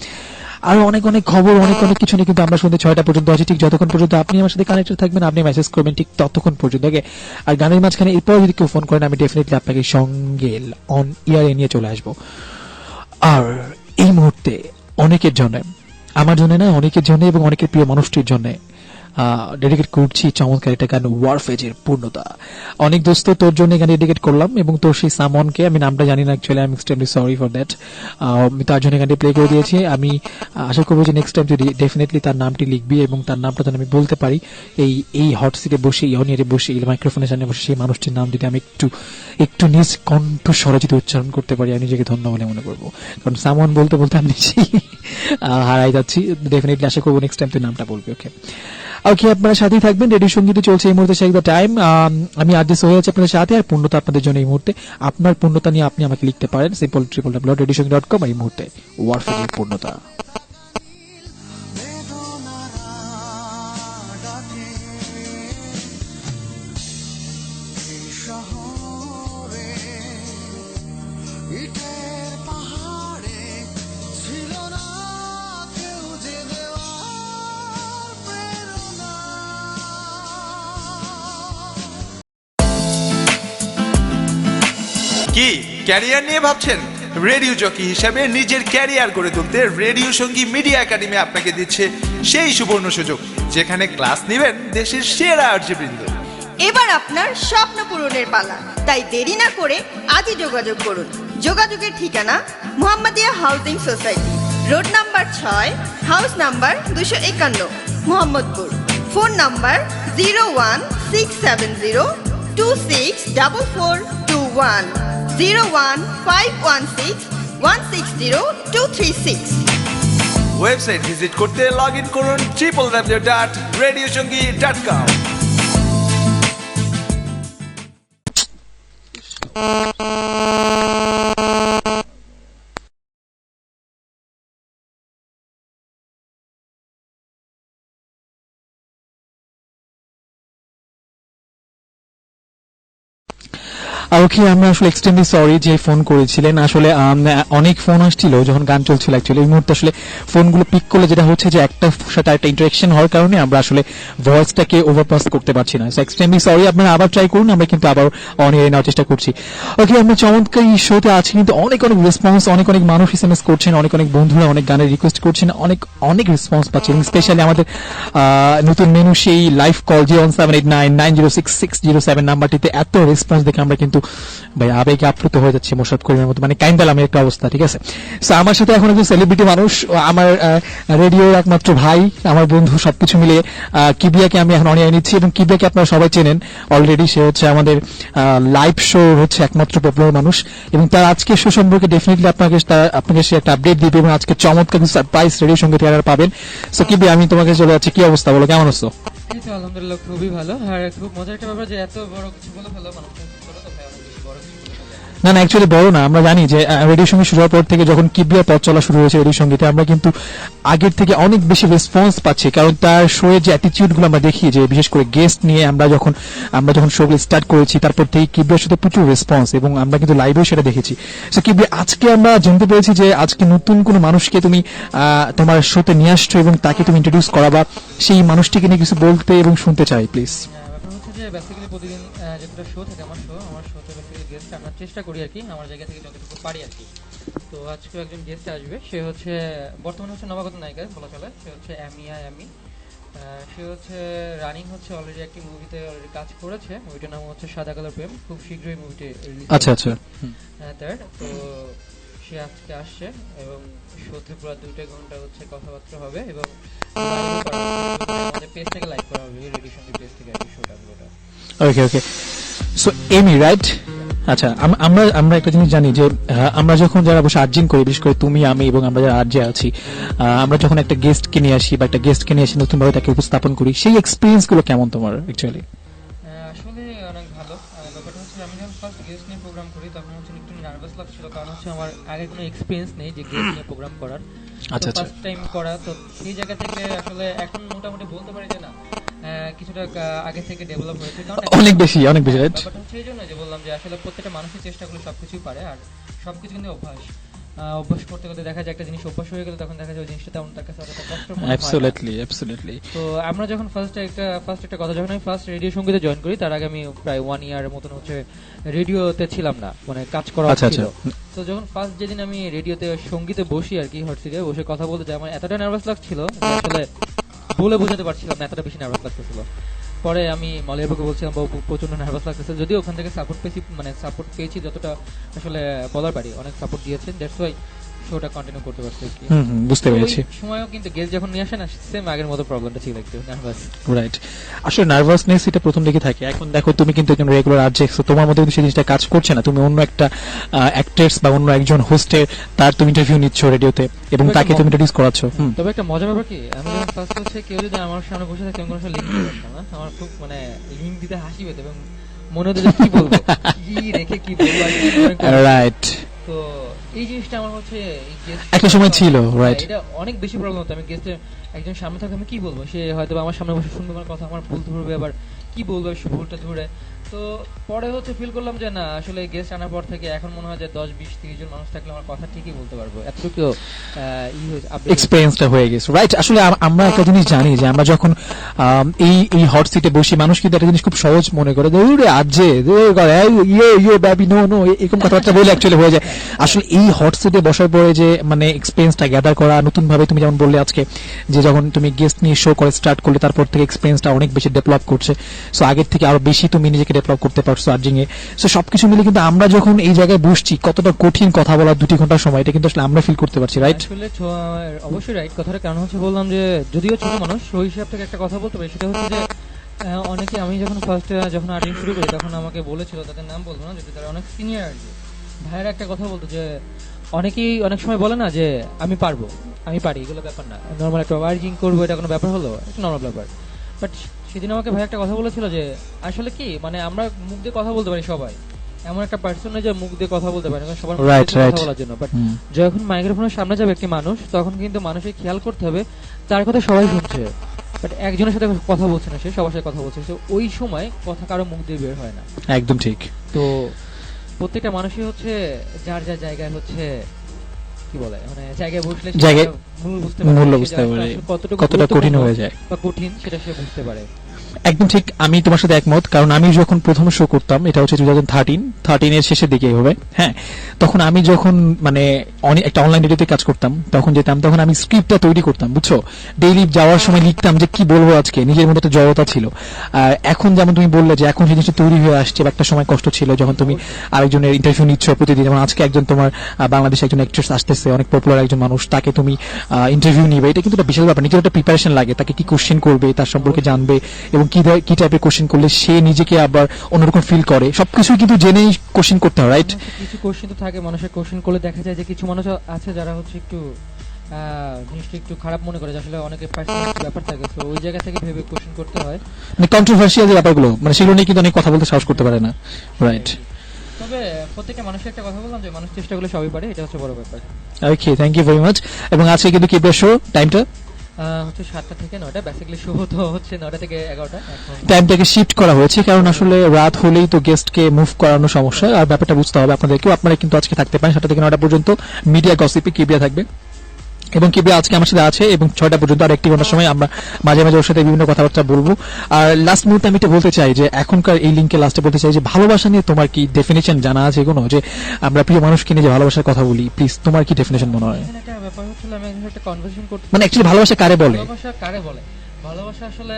আরো অনেক খবর, অনেক কিছু নিয়ে কিন্তু আমরা সন্ধ্যে 6টা পর্যন্ত আছি, ঠিক যতক্ষণ পর্যন্ত আপনি আমার সাথে কানেক্টেড থাকবেন, আপনি মেসেজ করবেন ঠিক ততক্ষণ পর্যন্ত। ওকে, আর গানের মাঝখানে এরপর যদি কেউ ফোন করেন আমি ডেফিনেটলি আপনাকে সঙ্গে অন ইয়ারে নিয়ে চলে আসবো। আর এই মুহূর্তে অনেকের জন্য, আমার জন্য না, অনেকের জন্য এবং অনেকের প্রিয় মানুষটির জন্য ডেডিকেট করছি চমৎকার একটা গান, ওয়ারফেজের পূর্ণতা। অনেক দোস্ত তোর জন্য গান ডেডিকেট করলাম, এবং তোর সেই সামনকে, আমি নামটা জানি না actually, I am extremely sorry for that, আমি তার জন্য গানটি প্লে করে দিয়েছি। আমি আশা করবো যে নেক্সট টাইম তুই ডেফিনেটলি তার নামটি লিখবি এবং তার নামটা যেন আমি বলতে পারি, এই হট সিটে বসে, এই অনিয়ারে বসে, এই মাইক্রোফোনের সামনে বসে সেই মানুষটির নাম যদি আমি একটু নিজ কণ্ঠস্বরে যদি উচ্চারণ করতে পারি, আমি নিজেকে ধন্য বলে মনে করবো। কারণ সামন বলতে আমি নিজেই হারাই যাচ্ছি। ডেফিনেটলি আশা করবো নেক্সট টাইম তুই নামটা বলবি। ওকে, ওকে, আপনারা সাথেই থাকবেন, রেডিও সঙ্গীতে চলছে এই মুহূর্তে শেখ দ্য টাইম। আমি আজ হয়ে আছি আপনাদের সাথে, আর পূর্ণতা আপনাদের জন্য এই মুহূর্তে। আপনার পূর্ণতা নিয়ে আপনি আমাকে লিখতে পারেন simple@radiosongi.com, এই মুহূর্তে ওয়ারফেজের পূর্ণতা। ইটের পাহাড়ে ছিল না কেউ যে দেওয়ার প্রেরণা। কি ক্যারিয়ার নিয়ে ভাবছেন? রেডিও জকি হিসাবে নিজের ক্যারিয়ার গড়ে তুলতে রেডিও সঙ্গী মিডিয়া একাডেমি আপনাকে দিচ্ছে সেই সুবর্ণ সুযোগ, যেখানে ক্লাস নেবেন দেশের সেরা আর্যবৃন্দ। এবার আপনার স্বপ্ন পূরণের পালা, তাই দেরি না করে আজই যোগাযোগ করুন। যোগাযোগের ঠিকানা Mohammadia housing society, road number 6, house number 251, Mohammadpur. Phone number 01670264421, 01516160236। Website visit করতে লগ ইন করুন www.radiosongi.com। ওকে, আমরা আসলে এক্সট্রিমলি সরি যে ফোন করেছিলেন। আসলে অনেক ফোন আসছিল যখন গান চলছিল। অ্যাকচুয়ালি এই মুহূর্তে আসলে ফোনগুলো পিক করলে যেটা হচ্ছে যে একটা সাথে একটা ইন্টারাকশন হওয়ার কারণে আমরা আসলে ভয়েসটাকে ওভারপাস করতে পারছি না। সো এক্সট্রিমলি সরি, আপনারা আবার ট্রাই করুন, আমরা কিন্তু আবার অন এয়ারে নেওয়ার চেষ্টা করছি। ওকে, আমরা চমৎকার এই শোতে আছি, কিন্তু অনেক অনেক রেসপন্স, অনেক অনেক মানুষ এসএমএস করছেন, অনেক অনেক বন্ধুরা অনেক গানের রিকোয়েস্ট করছেন, অনেক অনেক রেসপন্স পাচ্ছেন। স্পেশালি আমাদের নতুন মেনু সেই লাইভ কল 01789906607 নাম্বারটিতে এত রেসপন্স দেখে আমরা কিন্তু ভাই আবেগে আপ্লুত হয়ে যাচ্ছে মোশাররফ করিমের মতো, মানে কাইন্দালামের একটা অবস্থা। ঠিক আছে, সো আমার সাথে এখন একজন সেলিব্রিটি মানুষ, আমার রেডিওর একমাত্র ভাই, আমার বন্ধু, সবকিছু মিলিয়ে কিবিয়াকে আমি এখন অনিয়ে নিচ্ছি। এবং কিবিয়াকে আপনারা সবাই চেনেন অলরেডি, সে হচ্ছে আমাদের লাইভ শো হচ্ছে একমাত্র পপুলার মানুষ, এবং তার আজকের শো সম্পর্কে ডেফিনেটলি আপনাকে সে একটা আপডেট দিবে, এবং আজকে চমৎকার কিছু সারপ্রাইজ রেডিওর সঙ্গে আপনারা পাবেন। সো কিবিয়া, আমি তোমাকে চলে যাচ্ছি, কি অবস্থা বলো, কেমন আছো? এই তো আলহামদুলিল্লাহ খুবই ভালো। আর খুব মজার একটা ব্যাপার যে এত বড় কিছু বলে ফেলো মানুষ বলে তো ভাই অনেক বেশি বড় কিছু বলে ফেলে। না না, অ্যাকচুয়ালি বড় না, আমরা জানি যে রেডিও সঙ্গীত শুরু হওয়ার পর থেকে যখন কিবিয়া পথ চলা শুরু হয়েছে রেডিও সঙ্গীতে, আমরা কিন্তু আগের থেকে অনেক বেশি রেসপন্স পাচ্ছি, কারণ তার শোয়ের যে অ্যাটিটিউড গুলো আমরা দেখি, যে বিশেষ করে গেস্ট নিয়ে আমরা যখন শোগুলো স্টার্ট করেছি, তারপর থেকে কিবিয়ার সাথে প্রচুর রেসপন্স, এবং আমরা কিন্তু লাইভেও সেটা দেখেছি। সো কিবিয়া, আজকে আমরা জানতে পেরেছি যে আজকে নতুন কোনো মানুষকে তুমি তোমার শোতে নিয়ে আসছো, এবং তাকে তুমি ইন্ট্রোডিউস করাবা, সেই মানুষটিকে নিয়ে কিছু বলতে এবং শুনতে চাই প্লিজ। ব্যাপার হচ্ছে যে বেসিক্যালি প্রতিদিন যেটা শো থাকে আমার শোতে বেসিক্যালি গেস্ট আনার চেষ্টা করি আর কি, আমার জায়গা থেকে যতটুকু পারি আর কি। তো আজকে একজন গেস্ট আসবে, সে হচ্ছে বর্তমানে হচ্ছে নবাগত নায়িকা বলা চলে, সে হচ্ছে অ্যামি। সে হচ্ছে রানিং হচ্ছে অলরেডি একটি মুভিতে অলরেডি কাজ করেছে, মুভিটার নাম হচ্ছে সাদা কালার প্রেম, খুব শীঘ্রই মুভিটি রিলিজ। আচ্ছা আচ্ছা, তো সে আজকে আসছে, এবং শোতে পুরো 2 ঘন্টা হচ্ছে কথাবার্তা হবে, এবং আমাদের পেজ থেকে লাইভ করা হবে, রেডিও সঙ্গীত পেজ থেকে আর কি শোটা পুরোটা। ওকে ওকে, সো এমি রাইট। আচ্ছা, আমরা একটা জিনিস জানি যে আমরা যখন যারা বসে আর্জিং করি, বিশেষ করে তুমি, আমি এবং আমরা যারা আর্জে আছি, আমরা যখন একটা গেস্টকে নিয়ে আসি বা একটা গেস্টকে নিয়ে আসি নতুনভাবে তাকে উপস্থাপন করি, সেই এক্সপিরিয়েন্স গুলো কেমন তোমার অ্যাকচুয়ালি? আসলে অনেক ভালো। ব্যাপারটা হচ্ছে আমি যখন ফার্স্ট গেস্ট নিয়ে প্রোগ্রাম করি তখন হচ্ছে একটু নার্ভাস লাগছিল, কারণ হচ্ছে আমার আগে কোনো এক্সপিরিয়েন্স নেই যে গেস্ট নিয়ে প্রোগ্রাম করার। আচ্ছা আচ্ছা, ফার্স্ট টাইম করা, তো সেই জায়গা থেকে আসলে এখন মোটামুটি বলতে পারি যে না কিছুটা আগে থেকে ডেভেলপ হয়েছে, কারণ অনেক বেশি রাইট। ব্যাপারটা হচ্ছে এই জন্য যে বললাম যে আসলে প্রত্যেকটা মানুষের চেষ্টা করলে সবকিছুই পারে, আর সবকিছু কিন্তু অভ্যাস করতে করতে দেখা যায় একটা জিনিস অভ্যাস হয়ে গেলে তখন দেখা যায় ওই জিনিসটা তেমন তার কাছে অতটা কষ্ট মনে হয় না। অ্যাবসলিউটলি। তো আমরা যখন ফার্স্ট একটা কথা, যখন আমি ফার্স্ট রেডিও সঙ্গীতে জয়েন করি তার আগে আমি প্রায় 1 ইয়ারের মতন হচ্ছে রেডিওতে ছিলাম না, মানে কাজ করা ছিল। তো যখন ফার্স্ট যেদিন আমি রেডিওতে সঙ্গীতে বসি আর কি, হটসিটে বসে কথা বলতে যাই, আমার এতটা নার্ভাস লাগছিল যে আসলে বলে বোঝাতে পারছিলাম না, এতটা বেশি নার্ভাস লাগতেছিল। পরে আমি মলিয়াবুকে বলছিলাম বাবু প্রচন্ড নার্ভাস লাগতেছে, যদিও ওখান থেকে সাপোর্ট পেয়েছি যতটা আসলে বলার পারি, অনেক সাপোর্ট দিয়েছেন, দ্যাটস ওয়াই শোটা কন্টিনিউ করতে পারছি আর কি। বুঝতে পেরেছি। ওই সময়ও কিন্তু গেস্ট যখন নিয়ে আসে না, সেম আগের মতো প্রবলেমটা ছিল, একটু নার্ভাস। রাইট, আসলে নার্ভাসনেস এটা প্রথম দিকে থাকে। এখন দেখো তুমি কিন্তু একজন রেগুলার আরজে, তোমার মধ্যে কিন্তু সেই জিনিসটা কাজ করছে না। তুমি অন্য একটা অ্যাক্টরস বা অন্য একজন হোস্টের তার তুমি ইন্টারভিউ নিচ্ছ রেডিওতে এবং তবে তাকে একটা তুমি ইন্ট্রোডিউস করাচ্ছো। তবে একটা মজার ব্যাপার কি, আমি যখন ফার্স্ট হচ্ছে কেউ যদি আমার সামনে বসে থাকে আমি কোনো সময় লিঙ্ক দিতে পারতাম না। আমার খুব মানে লিঙ্ক দিতে হাসি পেত এবং মনে হতো যে কি বলবো, কি রেখে কি বলবো আর কি মনে করবো। রাইট, তো এই জিনিসটা আমার হচ্ছে এই guest একটা সময় ছিল, right? এটা অনেক বেশি প্রবলেম হতো। আমি গেস্টে একজন সামনে থাকে, আমি কি বলবো, সে হয়তো বা আমার সামনে বসে শুনবে আমার কথা, আমার ভুল ধরবে, আবার কি বলবো সে ভুলটা ধরে। তো পরে হচ্ছে ফিল করলাম যে না, আসলে গেস্ট আনার পর থেকে এখন মনে হয় যে 10-20-30 জন মানুষ থাকলে আমার কথা ঠিকই বলতে পারবো, এতটুকু এক্সপেরিয়েন্সটা হয়ে গেছে। রাইট, আসলে আমরা একটা জিনিস জানি যে আমরা যখন এই হট সিটে বসি, মানুষ কিন্তু একটা জিনিস খুব সহজ মনে করে যে ওরে আজে ইয়ে বেবি নো নো, এরকম কথাবার্তা বলে অ্যাকচুয়ালি হয়ে যায়। আসলে এই হট সিটে বসার পরে যে মানে এক্সপেরিয়েন্সটা গ্যাদার করা, নতুন ভাবে তুমি যেমন বললে আজকে যে যখন তুমি গেস্ট নিয়ে শো করে স্টার্ট করলে, তারপর থেকে এক্সপেরিয়েন্সটা অনেক বেশি ডেভেলপ করছে। সো আগের থেকে আরো বেশি তুমি নিজেকে ডেভেলপ করতে পারছো আর্জিং এ। সো সবকিছু মিলে কিন্তু আমরা যখন এই জায়গায় বসছি, কতটা কঠিন কথা বলা 2 ঘন্টার সময়, এটা কিন্তু আসলে আমরা ফিল করতে পারছি। রাইট, আসলে অবশ্যই রাইট কথাটা। কারণ হচ্ছে বললাম যে যদিও ছোট মানুষ, ওই হিসাব থেকে একটা কথা বলতে পারি, সেটা হচ্ছে যে অনেকে, আমি যখন ফার্স্টে যখন আর্টিং শুরু করি তখন আমাকে বলেছিল, তাদের নাম বলবো না, যদি তারা অনেক সিনিয়র আর কি, ভাইয়েরা একটা কথা বলতো যে অনেকেই অনেক সময় বলে না যে আমি পারবো, আমি পারি, এগুলো ব্যাপার না, নর্মাল একটা আর্জিং করবো, এটা কোনো ব্যাপার হলো, একটা নর্মাল ব্যাপার। বাট সেদিন আমাকে ভাই একটা কথা বলেছিল যে আসলে কি, মানে আমরা মুখ দিয়ে কথা বলতে পারি সবাই, এমন একটা পার্সন যে মুখ দিয়ে কথা বলতে পারে না সবার মুখ দিয়ে কথা বলার জন্য, বাট যখন মাইক্রোফোনের সামনে যাবে একটি মানুষ, তখন কিন্তু মানুষের খেয়াল করতে হবে তার কথা সবাই শুনছে, বাট একজনের সাথে কথা বলছে না, সে সবার সাথে কথা বলছে। ওই সময় কথা কারো মুখ দিয়ে বের হয় না। একদম ঠিক। তো প্রত্যেকটা মানুষই হচ্ছে যার যার জায়গায় হচ্ছে কি বলে, মানে জায়গায় বসলে জায়গায় মূল্য বুঝতে পারে, কতটা কঠিন হয়ে যায় বা কঠিন সেটা সে বুঝতে পারে। একদম ঠিক, আমি তোমার সাথে একমত। কারণ আমি যখন প্রথম শো করতাম, এটা হচ্ছে 2013 এর শেষের দিকে হবে, হ্যাঁ, তখন আমি যখন মানে একটা অনলাইন রেডিওতে কাজ করতাম, তখন যেতাম, তখন আমি স্ক্রিপ্টটা তৈরি করতাম, বুঝছো, ডেইলি যাওয়ার সময় লিখতাম যে কি বলবো আজকে, নিজের মধ্যে একটা জড়তা ছিল। আর এখন যেমন তুমি বললে যে এখন জিনিসটা তৈরি হয়ে আসছে, বা একটা সময় কষ্ট ছিল যখন তুমি আরেকজনের ইন্টারভিউ নিচ্ছ প্রতিদিন, যেমন আজকে একজন তোমার বাংলাদেশে একজন অ্যাক্ট্রেস আসতেছে, অনেক পপুলার একজন মানুষ, তাকে তুমি ইন্টারভিউ নিবে, এটা কিন্তু একটা বিশাল ব্যাপার, নিজের একটা প্রিপারেশন লাগে, তাকে কি কোশ্চেন করবে, তার সম্পর্কে জানবে, এবং কি টাইপের কোশ্চেন করলে সে নিজেকে আবার অন্যরকম ফিল করে, সবকিছু কিন্তু জেনেই কোশ্চেন করতে হয়। রাইট, কিছু কোশ্চেন তো থাকে, মানুষের কোশ্চেন করলে দেখা যায় যে কিছু মানুষ আছে যারা হচ্ছে একটু জিনিসটা একটু খারাপ মনে করে, যে আসলে অনেকে পার্সোনাল ব্যাপার থাকে, তো ওই জায়গা থেকে ভেবে কোশ্চেন করতে হয়, মানে কন্ট্রোভার্সিয়াল যে ব্যাপারগুলো, মানে সেগুলো নিয়ে কিন্তু অনেক কথা বলতে সাহস করতে পারে না। রাইট, তবে প্রত্যেকটা মানুষের একটা কথা বললাম যে মানুষ চেষ্টা করলে সবই পারে, এটা হচ্ছে বড় ব্যাপার। ওকে, থ্যাংক ইউ ভেরি মাচ। এবং আজকে কিন্তু কি শো টাইমটা হচ্ছে 7টা থেকে 9টা, বেসিক্যালি শো তো হচ্ছে 9টা থেকে 11টা, এখন টাইমটাকে শিফট করা হয়েছে, কারণ আসলে রাত হলেই তো গেস্টকে মুভ করানো সমস্যা, আর ব্যাপারটা বুঝতে হবে আপনাদেরকেও। আপনারা কিন্তু আজকে থাকতে পারেন 7টা থেকে 9টা পর্যন্ত, মিডিয়া গসিপে কিবিয়া থাকবে, এবং কিবিয়া আজকে আমার সাথে আছে, এবং 6টা পর্যন্ত আর 1 ঘন্টার সময় আমরা মাঝে মাঝে ওর সাথে বিভিন্ন কথাবার্তা বলবো। আর লাস্ট মুহূর্তে আমি এটা বলতে চাই যে এখনকার এই লিঙ্কে লাস্টে বলতে চাই যে ভালোবাসা নিয়ে তোমার কি ডেফিনেশন জানা আছে কোনো, যে আমরা প্রিয় মানুষকে নিয়ে যে ভালোবাসার কথা বলি, প্লিজ তোমার কি ডেফিনেশন মনে হয়? এখানে একটা ব্যাপার হচ্ছিল, আমি একজন একটা কনভারসেশন করতে, মানে অ্যাকচুয়ালি ভালোবাসা কারে বলে? ভালোবাসা কারে বলে? ভালোবাসা আসলে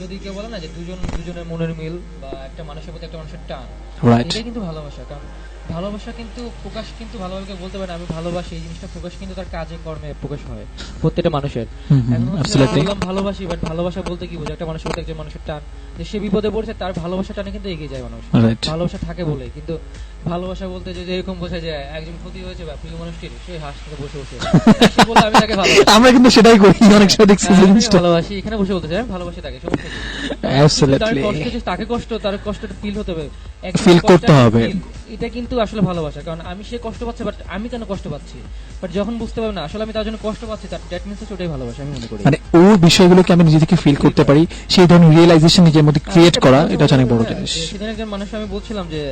যদি কেউ বলে না যে দুজনের মনের মিল, বা একটা মানুষের প্রতি একটা মানুষের টান, রাইট, এটাই কিন্তু ভালোবাসা। কারণ ভালোবাসা কিন্তু প্রকাশ কিন্তু ভালোভাবে কেউ বলতে পারে না আমি ভালোবাসি, এই জিনিসটা প্রকাশ কিন্তু তার কাজে কর্মে প্রকাশ হয় প্রত্যেকটা মানুষের। এখন হচ্ছে absolutely. বললাম ভালোবাসি, বাট ভালোবাসা বলতে কি বোঝায়? একটা মানুষের প্রতি একজন মানুষের টান, যে সে বিপদে পড়ছে তার ভালোবাসা টানে কিন্তু এগিয়ে যায় মানুষ, Right. ভালোবাসা থাকে বলে। কিন্তু ভালোবাসা বলতে যে এরকম বোঝায় যে একজন ক্ষতি হয়েছে বা প্রিয় মানুষটির, সে হাসতে বসে বসে সে বলে আমি তাকে ভালোবাসি, আমরা কিন্তু সেটাই করি অনেক সময়, দেখছি আমি জিনিসটা। ভালোবাসি, এখানে বসে বলতে চাই আমি ভালোবাসি তাকে, সমস্যা কি? Absolutely. তার কষ্ট যে তাকে কষ্ট, তার কষ্টটা ফিল হতে হবে, একজনের Feel কষ্টটা করতে হবে। feel, এটা কিন্তু আসলে ভালোবাসা। কারণ আমি সে কষ্ট পাচ্ছে, বাট আমি কেন কষ্ট পাচ্ছি, বাট যখন বুঝতে পারবে না আসলে আমি তার জন্য কষ্ট পাচ্ছি, তার দ্যাট মিন্স ওটাই ভালোবাসা আমি মনে করি। মানে ওর বিষয়গুলোকে আমি নিজে থেকে ফিল করতে পারি, সেই ধরনের রিয়েলাইজেশন নিজের মধ্যে ক্রিয়েট করা, এটা হচ্ছে অনেক বড় জিনিস। সেদিন একজন মানুষ, আমি বলছিলাম যে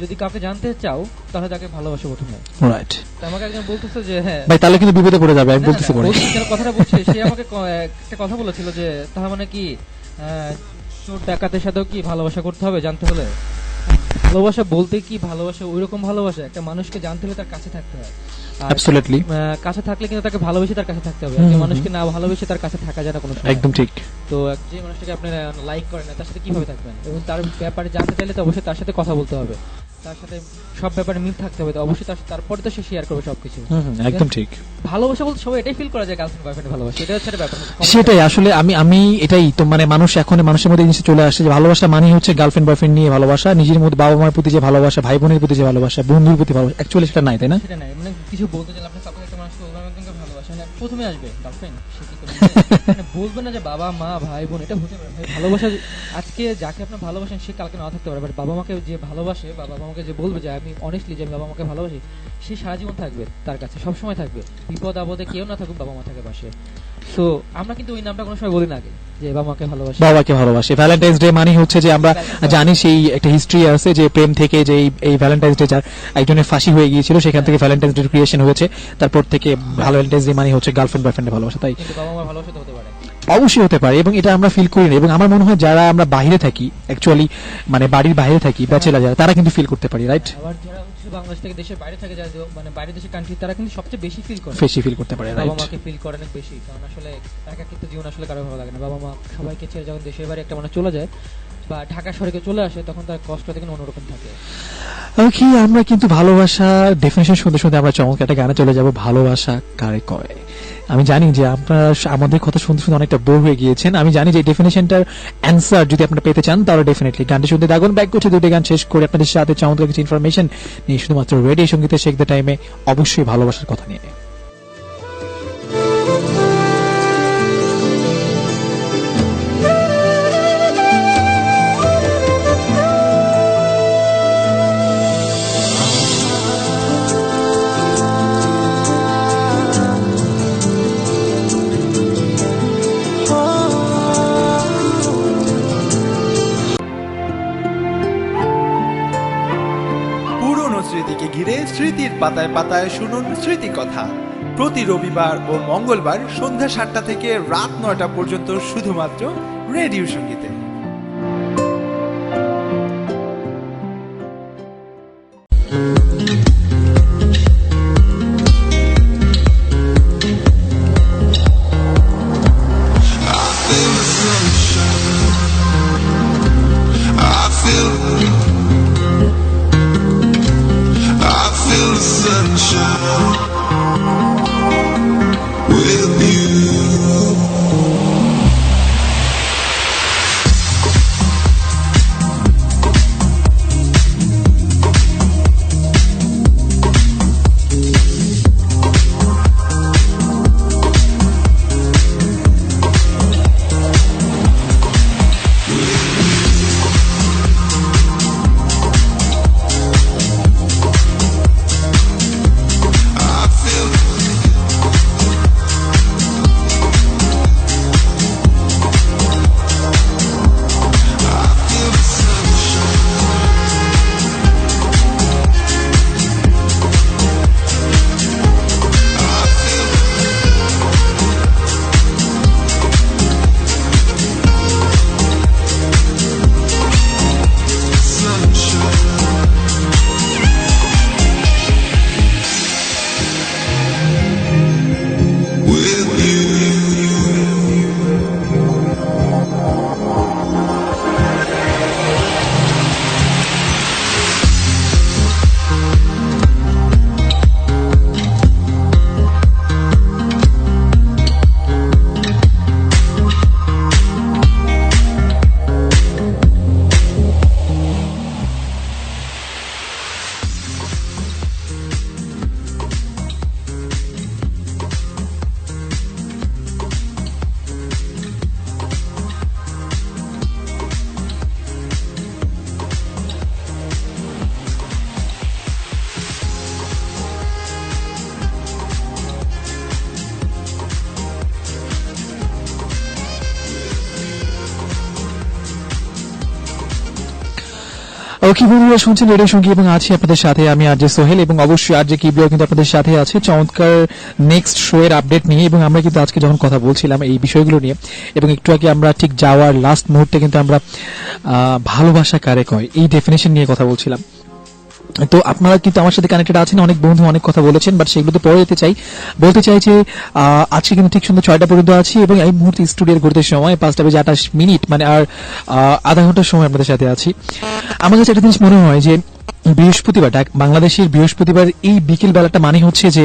যদি কাউকে জানতে চাও তাহলে তাকে ভালোবাসা প্রথমে। রাইট, তো আমাকে একজন বলতেছে যে হ্যাঁ ভাই তাহলে কিন্তু বিপদে পড়ে যাবে, আমি না, বলতেছি না, পরে। ও যে কথাটা বলছে সে আমাকে একটা কথা বলেছিল যে তার মানে কি চোর ডাকাতের সাথেও কি ভালোবাসা করতে হবে জানতে হলে? ভালোবাসা বলতে কি, ভালোবাসা ওইরকম ভালোবাসা একটা মানুষকে জানতে হলে তার কাছে থাকতে হয়, আর অ্যাবসলিউটলি, কাছে থাকলে কিন্তু তাকে ভালোবেসে তার কাছে থাকতে হবে। একটা মানুষকে না ভালোবেসে তার কাছে থাকা যায় না কোনো সময়। একদম ঠিক। তো যে মানুষটাকে আপনি লাইক করেন না তার সাথে কিভাবে থাকবেন, এবং তার ব্যাপারে জানতে চাইলে তো অবশ্যই তার সাথে কথা বলতে হবে। তার সাথে সব ব্যাপারে মিল থাকতে হবে, তো অবশ্যই তারপরে তো সে শেয়ার করবে সবকিছু। একদম ঠিক। ভালোবাসা বলতে সবাই এটাই ফিল করা যায় গার্লফ্রেন্ড বয়ফ্রেন্ড ভালোবাসা, এটা হচ্ছে একটা ব্যাপার। সেটাই আসলে আমি এটাই তো মানে মানুষের মধ্যে এই জিনিসটা চলে আসছে যে ভালোবাসা মানে হচ্ছে গার্লফ্রেন্ড বয়ফ্রেন্ড নিয়ে ভালোবাসা, নিজের মধ্যে বাবা মার প্রতি যে ভালোবাসা, ভাই বোনের প্রতি যে ভালোবাসা, বন্ধুর প্রতি ভালোবাসা, অ্যাকচুয়ালি সেটা নাই, তাই না? সেটা নাই, মানে কিছু বলতে চাইলে আপনি সাপোজ একটা মানুষকে বলবেন একজনকে ভালোবাসেন, প্রথমে আসবে গার্লফ্রেন্ড, সে কি করে মানে বলবেন না যে বাবা মা ভাই বোন, এটা হতে পারে ভাই। ভালোবাসা আজকে যাকে আপনি ভালোবাসেন সে কালকে না থাকতে পারে, বাট বাবা মাকে যে ভালোবাসে বা বাবা মাকে যে বলবে যে আমি অনেস্টলি যে আমি বাবা মাকে ভালোবাসি, সে সারা জীবন থাকবে তার কাছে, সব সময় থাকবে, বিপদ আপদে কেউ না থাকুক বাবা মা থাকে পাশে। সো আমরা কিন্তু ওই নামটা কোনো সময় বলি না আগে যে বাবা মাকে ভালোবাসি, বাবাকে ভালোবাসে। ভ্যালেন্টাইন্স ডে মানে হচ্ছে যে আমরা জানি সেই একটা হিস্ট্রি আছে যে প্রেম থেকে যে এই ভ্যালেন্টাইন্স ডে যার একজনের ফাঁসি হয়ে গিয়েছিল, সেখান থেকে ভ্যালেন্টাইন্স ডে ক্রিয়েশন হয়েছে, তারপর থেকে ভ্যালেন্টাইন্স ডে মানে হচ্ছে গার্লফ্রেন্ড বয়ফ্রেন্ডের ভালোবাসা। তাই কিন্তু বাবা মার ভালোবাসা তো হতে পারে, অবশ্যই হতে পারে, এবং এটা আমরা ফিল করি না। এবং আমার মনে হয় যারা আমরা বাইরে থাকি, অ্যাকচুয়ালি মানে বাড়ির বাইরে থাকি, ব্যাচেলার যারা, তারা কিন্তু ফিল করতে পারি, রাইট? আবার যারা হচ্ছে বাংলাদেশ থেকে দেশের বাইরে থাকে, যারা মানে বাইরে দেশের কান্ট্রি, তারা কিন্তু সবচেয়ে বেশি ফিল করে, বেশি ফিল করতে পারে, বাবা রাইট? মাকে ফিল করে অনেক বেশি, কারণ আসলে একাকিত্ব জীবন আসলে কারো ভালো লাগে না। বাবা মা সবাইকে ছেড়ে যখন দেশের বাড়ি একটা মানুষ চলে যায় বা ঢাকা শহরে চলে আসে, তখন তার কষ্টটা কিন্তু অন্যরকম থাকে। ওকে, আমরা কিন্তু ভালোবাসা ডেফিনেশন শুনতে শুনতে আমরা চমৎকার একটা গানে চলে যাব, ভালোবাসা কারে কয়। আমি জানি যে আপনারা আমাদের কথা শুনতে শুনতে অনেকটা বোর হয়ে গিয়েছেন। আমি জানি যে ডেফিনেশনটার অ্যান্সার যদি আপনারা পেতে চান তাহলে ডেফিনেটলি গানটি শুনতে থাকুন। ব্যাক করছে দুটি গান শেষ করে আপনাদের সাথে চমৎকার কিছু ইনফরমেশন নিয়ে, শুধুমাত্র রেডিও সঙ্গীতে শেখ দ্য টাইমে, অবশ্যই ভালোবাসার কথা নিয়ে। পুরনো স্মৃতিকে ঘিরে স্মৃতির পাতায় পাতায় শুনুন স্মৃতি কথা, প্রতি রবিবার ও মঙ্গলবার সন্ধ্যা 7টা থেকে রাত 9টা পর্যন্ত শুধুমাত্র রেডিও সঙ্গীতে। I feel the sunshine with you. ওকে বন্ধুরা, শুনছেন রেডিও সঙ্গী এবং আছি আপনাদের সাথে আমি আরজে সোহেল, এবং অবশ্যই আরজে কিবরিয়া কিন্তু আপনাদের সাথে আছে চমৎকার নেক্সট শো এর আপডেট নিয়ে। এবং আমরা কিন্তু আজকে যখন কথা বলছিলাম এই বিষয়গুলো নিয়ে, এবং একটু আগে আমরা ঠিক যাওয়ার লাস্ট মুহূর্তে কিন্তু আমরা ভালোবাসা কারে কয় এই ডেফিনেশন নিয়ে কথা বলছিলাম। তো আপনারা কিন্তু আমার সাথে কানেক্টেড আছেন, অনেক বন্ধু অনেক কথা বলেছেন, বাট সেগুলো তো পরে বলতে চাই যে আজকে কিন্তু ঠিক সন্ধ্যা 6টা পর্যন্ত আছি, এবং এই মুহূর্তে স্টুডিওর ঘুরতে সময় 5:28 মানে আর আধা ঘন্টার সময় আপনাদের সাথে আছি। আমার কাছে একটা জিনিস মনে হয় যে বৃহস্পতিবার বাংলাদেশের বৃহস্পতিবার এই বিকেল বেলাটা মানে হচ্ছে যে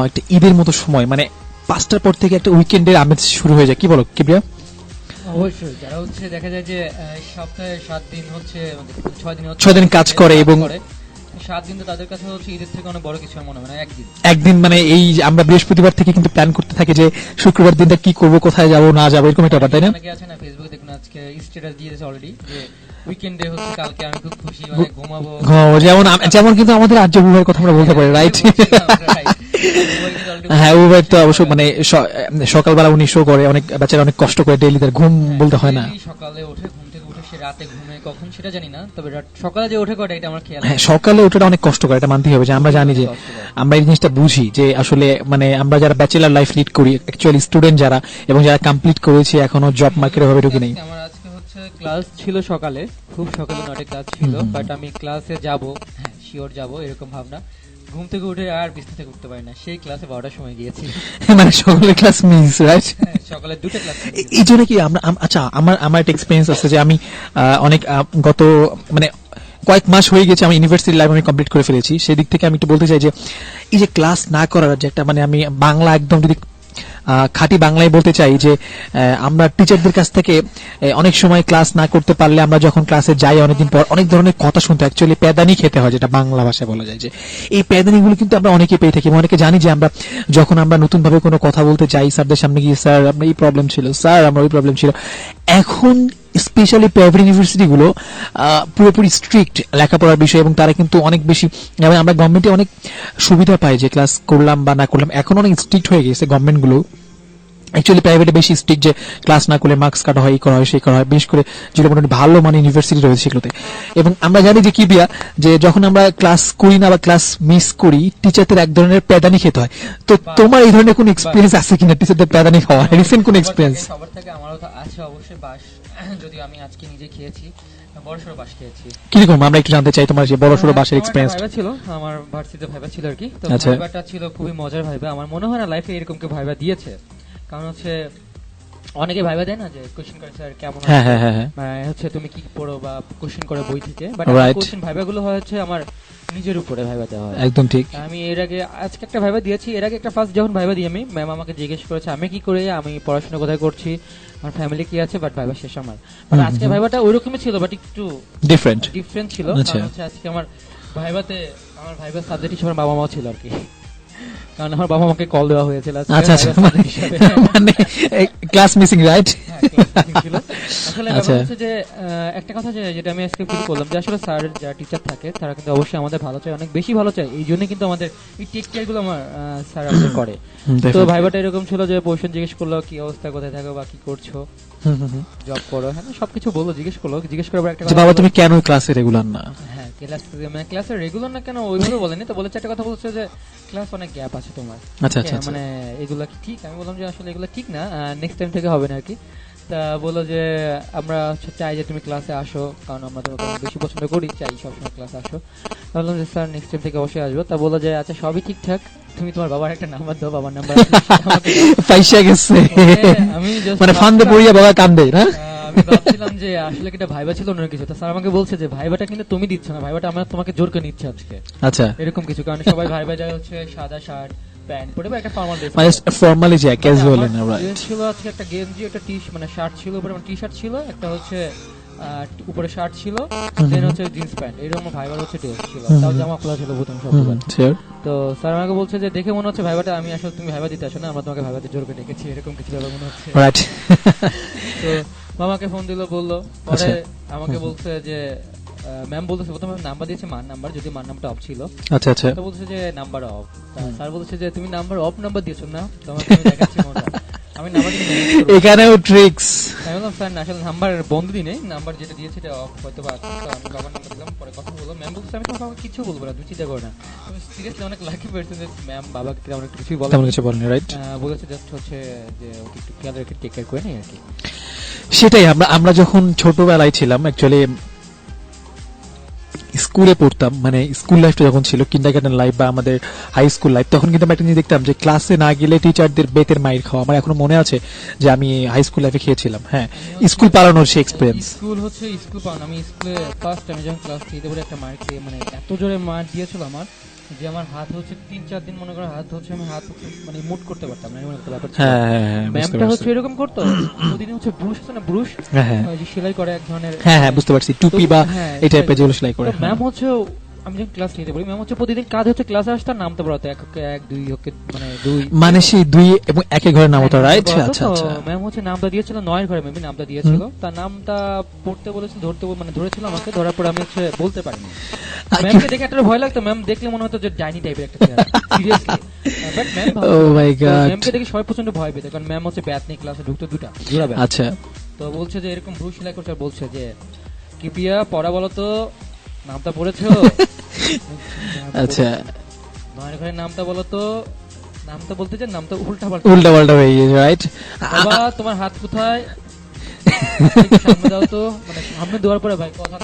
একটা ঈদের মতো সময়, মানে 5টার পর থেকে একটা উইকেন্ডের আমেজ শুরু হয়ে যায়, কি বলো কিবরিয়া? অবশ্যই যারা হচ্ছে দেখা যায় যে সপ্তাহে 7 দিন হচ্ছে 6 দিন 6 দিন কাজ করে এবং 7 দিন তো তাদের কাছে হচ্ছে ঈদের থেকে অনেক বড় কিছু মনে হয় না, একদিন একদিন, মানে এই যে আমরা বৃহস্পতিবার থেকে কিন্তু প্ল্যান করতে থাকি যে শুক্রবার দিনটা কি করব, কোথায় যাব না যাব, এরকম একটা ব্যাপার, তাই না? অনেকে আছে না ফেসবুকে দেখুন আজকে স্ট্যাটাস দিয়েছে অলরেডি যে উইকেন্ডে হচ্ছে কালকে আমি খুব খুশি, মানে ঘুমাবো। যেমন কিন্তু আমাদের আর্য বিবাহের কথা আমরা বলতে পারি, রাইট? হ্যাঁ, উবাই তো অবশ্য মানে সকালবেলা উনি শো করে, অনেক বাচ্চারা অনেক কষ্ট করে ডেইলি, তার ঘুম বলতে হয় না। সকালে ওঠে, ঘুম থেকে উঠে সে রাতে ঘুমে কখন সেটা জানি না, তবে সকালে যে ওঠে কটা এটা আমার খেয়াল। হ্যাঁ, সকালে ওঠাটা অনেক কষ্টকর, এটা মানতেই হবে যে আমরা জানি যে আমরা এই জিনিসটা বুঝি যে আসলে মানে আমরা যারা ব্যাচেলার লাইফ লিড করি, অ্যাকচুয়ালি স্টুডেন্ট যারা এবং যারা কমপ্লিট করেছে এখনো জব মার্কেটে ভাবে ঢুকে নেই। আমার আজকে হচ্ছে ক্লাস ছিল সকালে, খুব সকালে 9টায় ক্লাস ছিল, বাট আমি ক্লাসে যাব, হ্যাঁ শিওর যাব এরকম ভাবনা। ঘুম থেকে উঠে আর বিছানা থেকে উঠতে পারি না, সেই ক্লাসে 12টার সময় গিয়েছি। মানে সকালে ক্লাস মিস, রাইট? সকালে 2টা ক্লাস। এই জন্য কি আমরা আচ্ছা, আমার একটা এক্সপেরিয়েন্স আছে যে আমি অনেক গত মানে কয়েক মাস হয়ে গেছে আমি ইউনিভার্সিটি লাইফ আমি কমপ্লিট করে ফেলেছি। সেই দিক থেকে আমি একটু বলতে চাই যে এই যে ক্লাস না করার যে একটা মানে আমি বাংলা একদম যদি খাঁটি বাংলায় বলতে চাই যে আমরা টিচারদের কাছ থেকে অনেক সময় ক্লাস না করতে পারলে আমরা যখন ক্লাসে যাই অনেকদিন পর অনেক ধরনের কথা শুনতে, অ্যাকচুয়ালি প্যাদানি খেতে হয়, যেটা বাংলা ভাষায় বলা যায় যে এই প্যাদানিগুলো কিন্তু আমরা অনেকে পেয়ে থাকি। অনেকে জানি যে আমরা যখন আমরা নতুন ভাবে কোনো কথা বলতে চাই স্যারদের সামনে গিয়ে, স্যার আমরা এই প্রবলেম ছিল, স্যার আমরা ওই প্রবলেম ছিল। এখন স্পেশালি প্রাইভেট ইউনিভার্সিটি গুলো পুরোপুরি স্ট্রিক্ট লেখাপড়ার বিষয় এবং তারা কিন্তু অনেক বেশি, যেমন আমরা গভর্নমেন্টে অনেক সুবিধা পাই যে ক্লাস করলাম বা না করলাম, এখন অনেক স্ট্রিক্ট হয়ে গেছে গভর্নমেন্ট গুলো। অ্যাকচুয়ালি প্রাইভেটে বেশি স্ট্রিক্ট, যে ক্লাস না করলে মার্কস কাটা হয়, এই করা হয় সেই করা হয়, বিশেষ করে যেগুলো মোটামুটি ভালো মানে ইউনিভার্সিটি রয়েছে সেগুলোতে। এবং আমরা জানি যে কি বিয়া, যে যখন আমরা ক্লাস করি না বা ক্লাস মিস করি টিচারদের এক ধরনের প্যাদানি খেতে হয়। তো তোমার এই ধরনের কোন এক্সপিরিয়েন্স আছে কিনা টিচারদের প্যাদানি খাওয়া, রিসেন্ট কোন এক্সপিরিয়েন্স? সবার থেকে আমারও তো আছে অবশ্যই বাস, যদি আমি আজকে নিজে খেয়েছি, বড়সড় বাস খেয়েছি। কিরকম আমরা একটু জানতে চাই তোমার যে বড়সড় বাসের এক্সপিরিয়েন্স। ভাইবা ছিল আমার ভার্সিটিতে, ভাইবা ছিল আর কি। তো আচ্ছা। ভাইবাটা ছিল খুবই মজার ভাইবা, আমার মনে হয় না লাইফে এরকম কেউ ভাইবা দিয়েছে। কারণ হচ্ছে অনেকে ভাইবা দেয় না যে কোশ্চেন করে স্যার কেমন আছে, হ্যাঁ হ্যাঁ হ্যাঁ, হচ্ছে তুমি কি পড়ো বা কোশ্চেন করে বই থেকে, বাট Right. কোশ্চেন ভাইবা গুলো হয় হচ্ছে আমার নিজের উপরে ভাইবা দেওয়া হয়। একদম ঠিক। আমি এর আগে আজকে একটা ভাইবা দিয়েছি, এর আগে একটা ফার্স্ট যখন ভাইবা দিই আমি, ম্যাম আমাকে জিজ্ঞেস করেছে আমি কি করে, আমি পড়াশোনা কোথায় করছি, আমার ফ্যামিলি কি আছে, বাট ভাইবা শেষ আমার। বাট আজকে ভাইবাটা ওইরকমই ছিল, বাট একটু ডিফারেন্ট ছিল। আচ্ছা। কারণ হচ্ছে আজকে আমার ভাইবাতে আমার ভাইবার সাবজেক্ট হিসেবে বাবা মাও ছিল আর কি, কারণ আমার বাবা মাকে কল দেওয়া হয়েছিল আজকে আচ্ছা আচ্ছা, ভাইবার subject হিসেবে। মানে ক্লাস মিসিং, রাইট? ছিল। আসলে আচ্ছা। ব্যাপার হচ্ছে যে একটা কথা যেটা আমি আজকে ফিল করলাম যে আসলে স্যার যারা টিচার থাকে তারা কিন্তু অবশ্যই আমাদের ভালো চায়, অনেক বেশি ভালো চায়, এই জন্য কিন্তু আমাদের এই টেক কেয়ার গুলো আমার স্যার আমাদের করে। তো ভাইবাটা এরকম ছিল যে কোশ্চেন জিজ্ঞেস করলো কি অবস্থা, কোথায় থাকো বা কি করছো, জব করো, হ্যাঁ সবকিছু বললো, জিজ্ঞেস করার পর একটা যে বাবা তুমি কেন ক্লাসে রেগুলার না? হ্যাঁ ক্লাসে রেগুলার না কেন ওইভাবে বলেনি, তো বলেছে একটা কথা বলছে যে ক্লাস অনেক গ্যাপ আছে তোমার, আচ্ছা আচ্ছা, মানে এগুলা কি ঠিক? আমি বললাম যে আসলে এগুলো ঠিক না, নেক্সট টাইম থেকে হবে না আর কি। তা বললো যে আমরা চাই যে তুমি ক্লাসে আসো, কারণ আমরা তোমাকে বেশি পছন্দ করি, চাই সবসময় ক্লাসে আসো। বললাম যে স্যার নেক্সট টাইম থেকে অবশ্যই আসবো। তা বললো যে আচ্ছা সবই ঠিকঠাক, তুমি তোমার বাবার একটা নাম্বার দাও, বাবার নাম্বার পয়সা গেছে, আমি মানে ফান্দে পড়িয়া বাবা কান্দে না। আমি ভাবছিলাম যে আসলে কি এটা ভাইবা ছিল অন্য কিছু। তা স্যার আমাকে বলছে যে ভাইবাটা কিন্তু তুমি দিচ্ছ না, ভাইবাটা আমরা তোমাকে জোর করে নিচ্ছে আজকে, আচ্ছা, এরকম কিছু। কারণ সবাই ভাইবা যায় হচ্ছে সাদা শার্ট প্যান্ট পরে বা একটা ফর্মাল ড্রেস, মানে ফর্মালি যে ক্যাজুয়াল না, রাইট? ছিল আজকে একটা গেঞ্জি, একটা মানে শার্ট ছিল উপরে, মানে টি শার্ট ছিল, একটা হচ্ছে উপরে শার্ট ছিল, দেন হচ্ছে জিন্স প্যান্ট, এরকম ভাইবার হচ্ছে ড্রেস ছিল, তাও জামা খোলা ছিল বোতাম সব খোলা। তো স্যার আমাকে বলছে যে দেখে মনে হচ্ছে ভাইবাটা আমি আসলে তুমি ভাইবা দিতে আসো না, আমরা তোমাকে ভাইবাতে জোর করে ডেকেছি, এরকম কিছু ব্যাপার মনে হচ্ছে, রাইট? তো মামাকে ফোন দিল, বললো পরে আমাকে বলছে যে ম্যাম বলতেছে প্রথমে নাম্বার দিয়েছে মার নাম্বার, যদি মার নাম্বারটা অফ ছিল, আচ্ছা আচ্ছা, তো বলছে যে নাম্বার অফ। স্যার বলছে যে তুমি নাম্বার অফ নাম্বার দিয়েছো না, তোমাকে আমি দেখাচ্ছি মজা, আমি নাম্বার দিয়ে এখানেও ট্রিক্স। আমি বললাম স্যার আসলে নাম্বার বন্ধ দিই নেই, নাম্বার যেটা দিয়েছে এটা অফ হয়তো বা আছে। তো আমি বাবার নাম্বার দিলাম, পরে কথা বললো। ম্যাম বলছে আমি তোমাকে কিছু বলবো না, তুমি চিন্তা করো না। তুমি সিরিয়াসলি অনেক লাকি পারসন যে ম্যাম বাবাকে তেমন একটু কিছুই বলে, তেমন কিছু বলেনি, রাইট? বলেছে জাস্ট হচ্ছে যে ওকে একটু খেয়াল রেখে টেক কেয়ার করে নেই আর কি। সেটাই আমরা যখন ছোটবেলায় ছিলাম, অ্যাকচুয়ালি স্কুলে পড়তাম, মানে স্কুল লাইফটা যখন ছিল, কিন্ডারগার্টেন লাইফ বা আমাদের হাই স্কুল লাইফ, তখন কিন্তু আমি একটা জিনিস দেখতাম যে ক্লাসে না গেলে টিচারদের বেতের মাইর খাওয়া। আমার এখনো মনে আছে যে আমি হাই স্কুল লাইফে খেয়েছিলাম। হ্যাঁ, স্কুল পালানোর সেই এক্সপিরিয়েন্স। স্কুল পান আমি স্কুলে ফার্স্ট টাইম যখন ক্লাস 3 তে পড়ে একটা মার খেয়ে মানে এত জোরে মার দিয়েছিল আমার যে আমার হাত হচ্ছে 3-4 দিন মনে করো হাত হচ্ছে আমি হাত মানে মুট করতে পারতাম না, এমন একটা ব্যাপার ছিল। হ্যাঁ, বুঝতে ম্যামটা হচ্ছে পারছি। এরকম করতো প্রতিদিন হচ্ছে ব্রুশ আছে না, ব্রুশ হ্যাঁ, ওই যে সেলাই করে এক ধরনের। হ্যাঁ, বুঝতে পারছি, টুপি বা এই টাইপের যেগুলো সেলাই করে। ম্যাম হচ্ছে আমি যখন ক্লাস 3 তে পড়ি ম্যাম হচ্ছে প্রতিদিন কাজ হচ্ছে ক্লাসে আসতাম নামতে পড়াতো 1-2 মানে 2 মানে সেই 2 এবং 1 ঘরে নাম হতো, রাইট? আচ্ছা আচ্ছা। ম্যাম হচ্ছে নামটা দিয়েছিল 9 ঘরে মেবি নামটা দিয়েছিল, তার নামটা পড়তে বলেছিল, মানে ধরেছিল আমাকে, ধরার পর আমি হচ্ছে বলতে পারিনি। ম্যামকে দেখে একটা ভয় লাগতো, ম্যাম দেখলে মনে হতো যে ডাইনি টাইপের একটা চেহারা, seriously. But ma'am Oh my God. ম্যামকে দেখে সবাই প্রচন্ড ভয় পেত, কারণ ম্যাম হচ্ছে ব্যাট নিয়ে ক্লাসে ঢুকতো, দুটা জোড়া ব্যাট। আচ্ছা, তো বলছে যে এরকম ভ্রু সেলাই করছে, আর বলছে যে কিপিয়া পড়া বলো তো, নামটা পড়েছো? আচ্ছা, 9 ঘরের নামটা বলো তো, নামটা বলতে চান, নামটা উল্টা উল্টা পাল্টা হয়ে গেছে, রাইট? বাবা তোমার হাত কোথায়, সামনে দাও তো, মানে সামনে দেওয়ার পরে ভাই কথা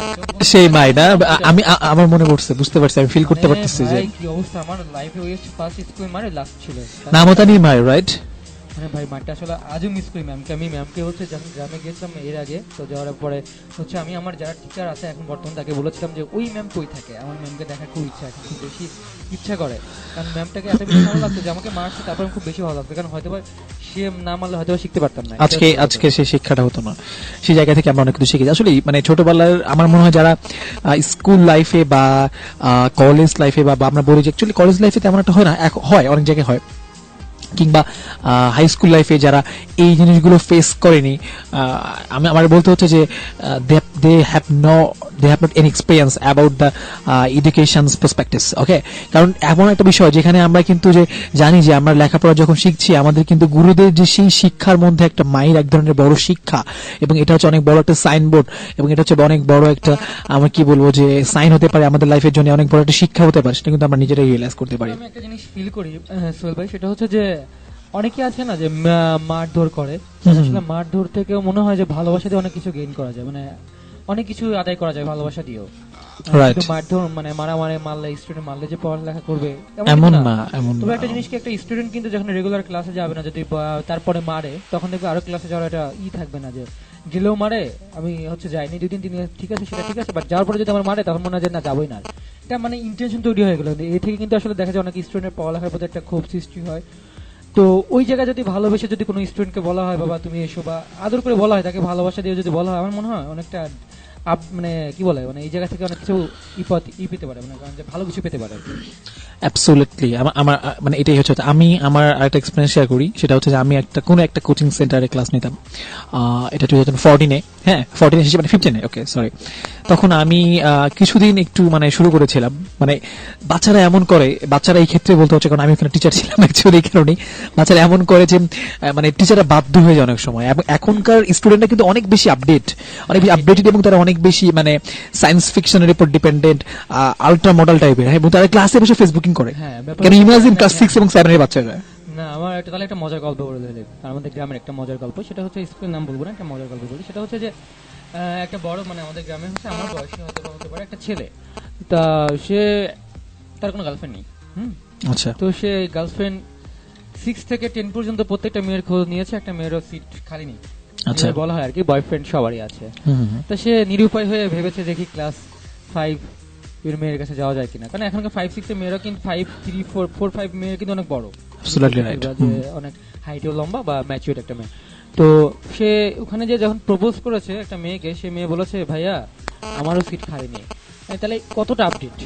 সেই মাই না, আমি আমার মনে পড়ছে, বুঝতে পারছি, আমি ফিল করতে পারতেছি যে কি অবস্থা আমার লাইফে ওই ফার্স্ট স্কুল মানে লাস্ট ছিল নামতানি মাই, রাইট? মানে ভাই মাঠটা আসলে আজও মিস করি ম্যামকে। আমি ম্যামকে হচ্ছে যখন গ্রামে গেছিলাম এর আগে, তো যাওয়ার পরে হচ্ছে আমি আমার যারা টিচার আছে এখন বর্তমানে তাকে বলেছিলাম যে ওই ম্যাম কই থাকে, আমার ম্যামকে দেখার খুব ইচ্ছা, এখন খুব বেশি ইচ্ছা করে, কারণ ম্যামটাকে এত বেশি ভালো লাগতো যে আমাকে মারছে, তারপর খুব বেশি ভালো লাগতো, কারণ হয়তো সে না মারলে হয়তো শিখতে পারতাম না। আজকে সেই শিক্ষাটা হতো না, সেই জায়গা থেকে আমরা অনেক কিছু শিখেছি। আসলে মানে ছোটবেলার আমার মনে হয় যারা স্কুল লাইফে বা কলেজ লাইফে বা আমরা বলি যে অ্যাকচুয়ালি কলেজ লাইফে তেমন একটা হয় না, হয় অনেক জায়গায় হয়, কিংবা হাই স্কুল লাইফে যারা এই জিনিসগুলো ফেস করেনি, আমি আমার বলতে হচ্ছে যে they have not any experience about the education perspectives. Okay, কারণ এমন একটা বিষয় যেখানে আমরা কিন্তু যে জানি যে আমরা লেখাপড়া যখন শিখছি আমাদের কিন্তু গুরুদের যে সেই শিক্ষার মধ্যে একটা মাইর এক ধরনের বড় শিক্ষা, এবং এটা হচ্ছে অনেক বড় একটা সাইনবোর্ড, এবং এটা হচ্ছে অনেক বড় একটা আমরা কি বলবো যে সাইন হতে পারে আমাদের লাইফের জন্য, অনেক বড় একটা শিক্ষা হতে পারে, সেটা কিন্তু আমরা নিজেরাই রিয়েলাইজ করতে পারি। আমি একটা জিনিস ফিল করি সোহেল ভাই, সেটা হচ্ছে যে অনেকে আছে না যে মারধর করে, আসলে মারধর থেকে মনে হয় যে ভালোবাসা দিয়ে অনেক কিছু গেইন করা যায়, মানে অনেক কিছু আদায় করা যায় ভালোবাসা দিয়েও। Right. মারধর মানে মারলে স্টুডেন্ট মারলে যে পড়ালেখা করবে এমন না, এমন তবে না। একটা জিনিস কি, একটা স্টুডেন্ট কিন্তু যখন রেগুলার ক্লাসে যাবে না, যদি তারপরে মারে, তখন দেখবে আরো ক্লাসে যাওয়ার একটা থাকবে না, যে গেলেও মারে আমি হচ্ছে যাইনি 2 দিন ঠিক আছে, সেটা ঠিক আছে, বাট যাওয়ার পরে যদি আমার মারে তখন মনে হয় যে না যাবোই না। এটা মানে ইন্টেনশন তৈরি হয়ে গেল, এ থেকে কিন্তু আসলে দেখা যায় অনেক স্টুডেন্টের পড়ালেখার প্রতি একটা ক্ষোভ সৃষ্টি হয়। তো ওই জায়গায় যদি ভালোবেসে যদি কোনো স্টুডেন্টকে বলা হয় বাবা তুমি এসো, বা আদর করে বলা হয়, তাকে ভালোবাসা দিয়ে যদি বলা হয়, আমার মনে হয় অনেকটা মানে কি বলে, মানে এই জায়গা থেকে অনেক কিছু পেতে পারে, মানে কারণ যে ভালো কিছু পেতে পারে। অ্যাবসলিউটলি, আমার মানে এটাই হচ্ছে, আমি আমার আরেকটা এক্সপিরিয়েন্স শেয়ার করি, সেটা হচ্ছে যে আমি কোনো একটা কোচিং সেন্টারে ক্লাস নিতাম, এটা 2014-এ, হ্যাঁ 14 এসেছি মানে 15-এ, ওকে সরি। তখন আমি কিছুদিন একটু মানে শুরু করেছিলাম, মানে বাচ্চারা এই ক্ষেত্রে বলতে হচ্ছে, কারণ আমি ওখানে টিচার ছিলাম অ্যাকচুয়ালি, এই কারণে বাচ্চারা এমন করে যে মানে টিচাররা বাধ্য হয়ে যায় অনেক সময়, এবং এখনকার স্টুডেন্টরা কিন্তু অনেক বেশি আপডেটেড, এবং তারা অনেক বেশি মানে সায়েন্স ফিকশনের উপর ডিপেন্ডেন্ট, আল্ট্রা মডেল টাইপের, এবং তারা ক্লাসে বসে ফেসবুকিং করে। কেন ইমাজিন ক্লাস 6 এবং 7 এর বাচ্চারা। না আমার তাহলে একটা মজার গল্প বলে দিলে, আমাদের গ্রামের একটা মজার গল্প, সেটা হচ্ছে স্কুলের নাম বলবো না, একটা মজার গল্প বলি। সেটা হচ্ছে যে একটা বড় মানে আমাদের গ্রামে হচ্ছে আমার বয়সী হতে পারে একটা ছেলে, তা সে তার কোনো গার্লফ্রেন্ড নেই। আচ্ছা, তো সে গার্লফ্রেন্ড 6 থেকে 10 পর্যন্ত প্রত্যেকটা মেয়ের খোঁজ নিয়েছে, একটা মেয়েরও সিট খালি নেই, আচ্ছা বলা হয় আর কি, বয়ফ্রেন্ড সবারই আছে। তো সে নিরুপায় হয়ে ভেবেছে দেখি ক্লাস 5 এর মেয়ের কাছে যাওয়া যায় কিনা, কারণ এখনকার 5-6 এর মেয়েরা কিন্তু 5-3-4-5 মেয়ের কিন্তু অনেক বড়, অ্যাবসলিউটলি রাইট, অনেক হাইটও লম্বা বা ম্যাচিউরড একটা মেয়ে। তো সে ওখানে যে যখন প্রপোজ করেছে একটা মেয়েকে, সে মেয়ে বলেছে ভাইয়া আমারও সিট খালি নেই। তাহলে কতটা আপডেট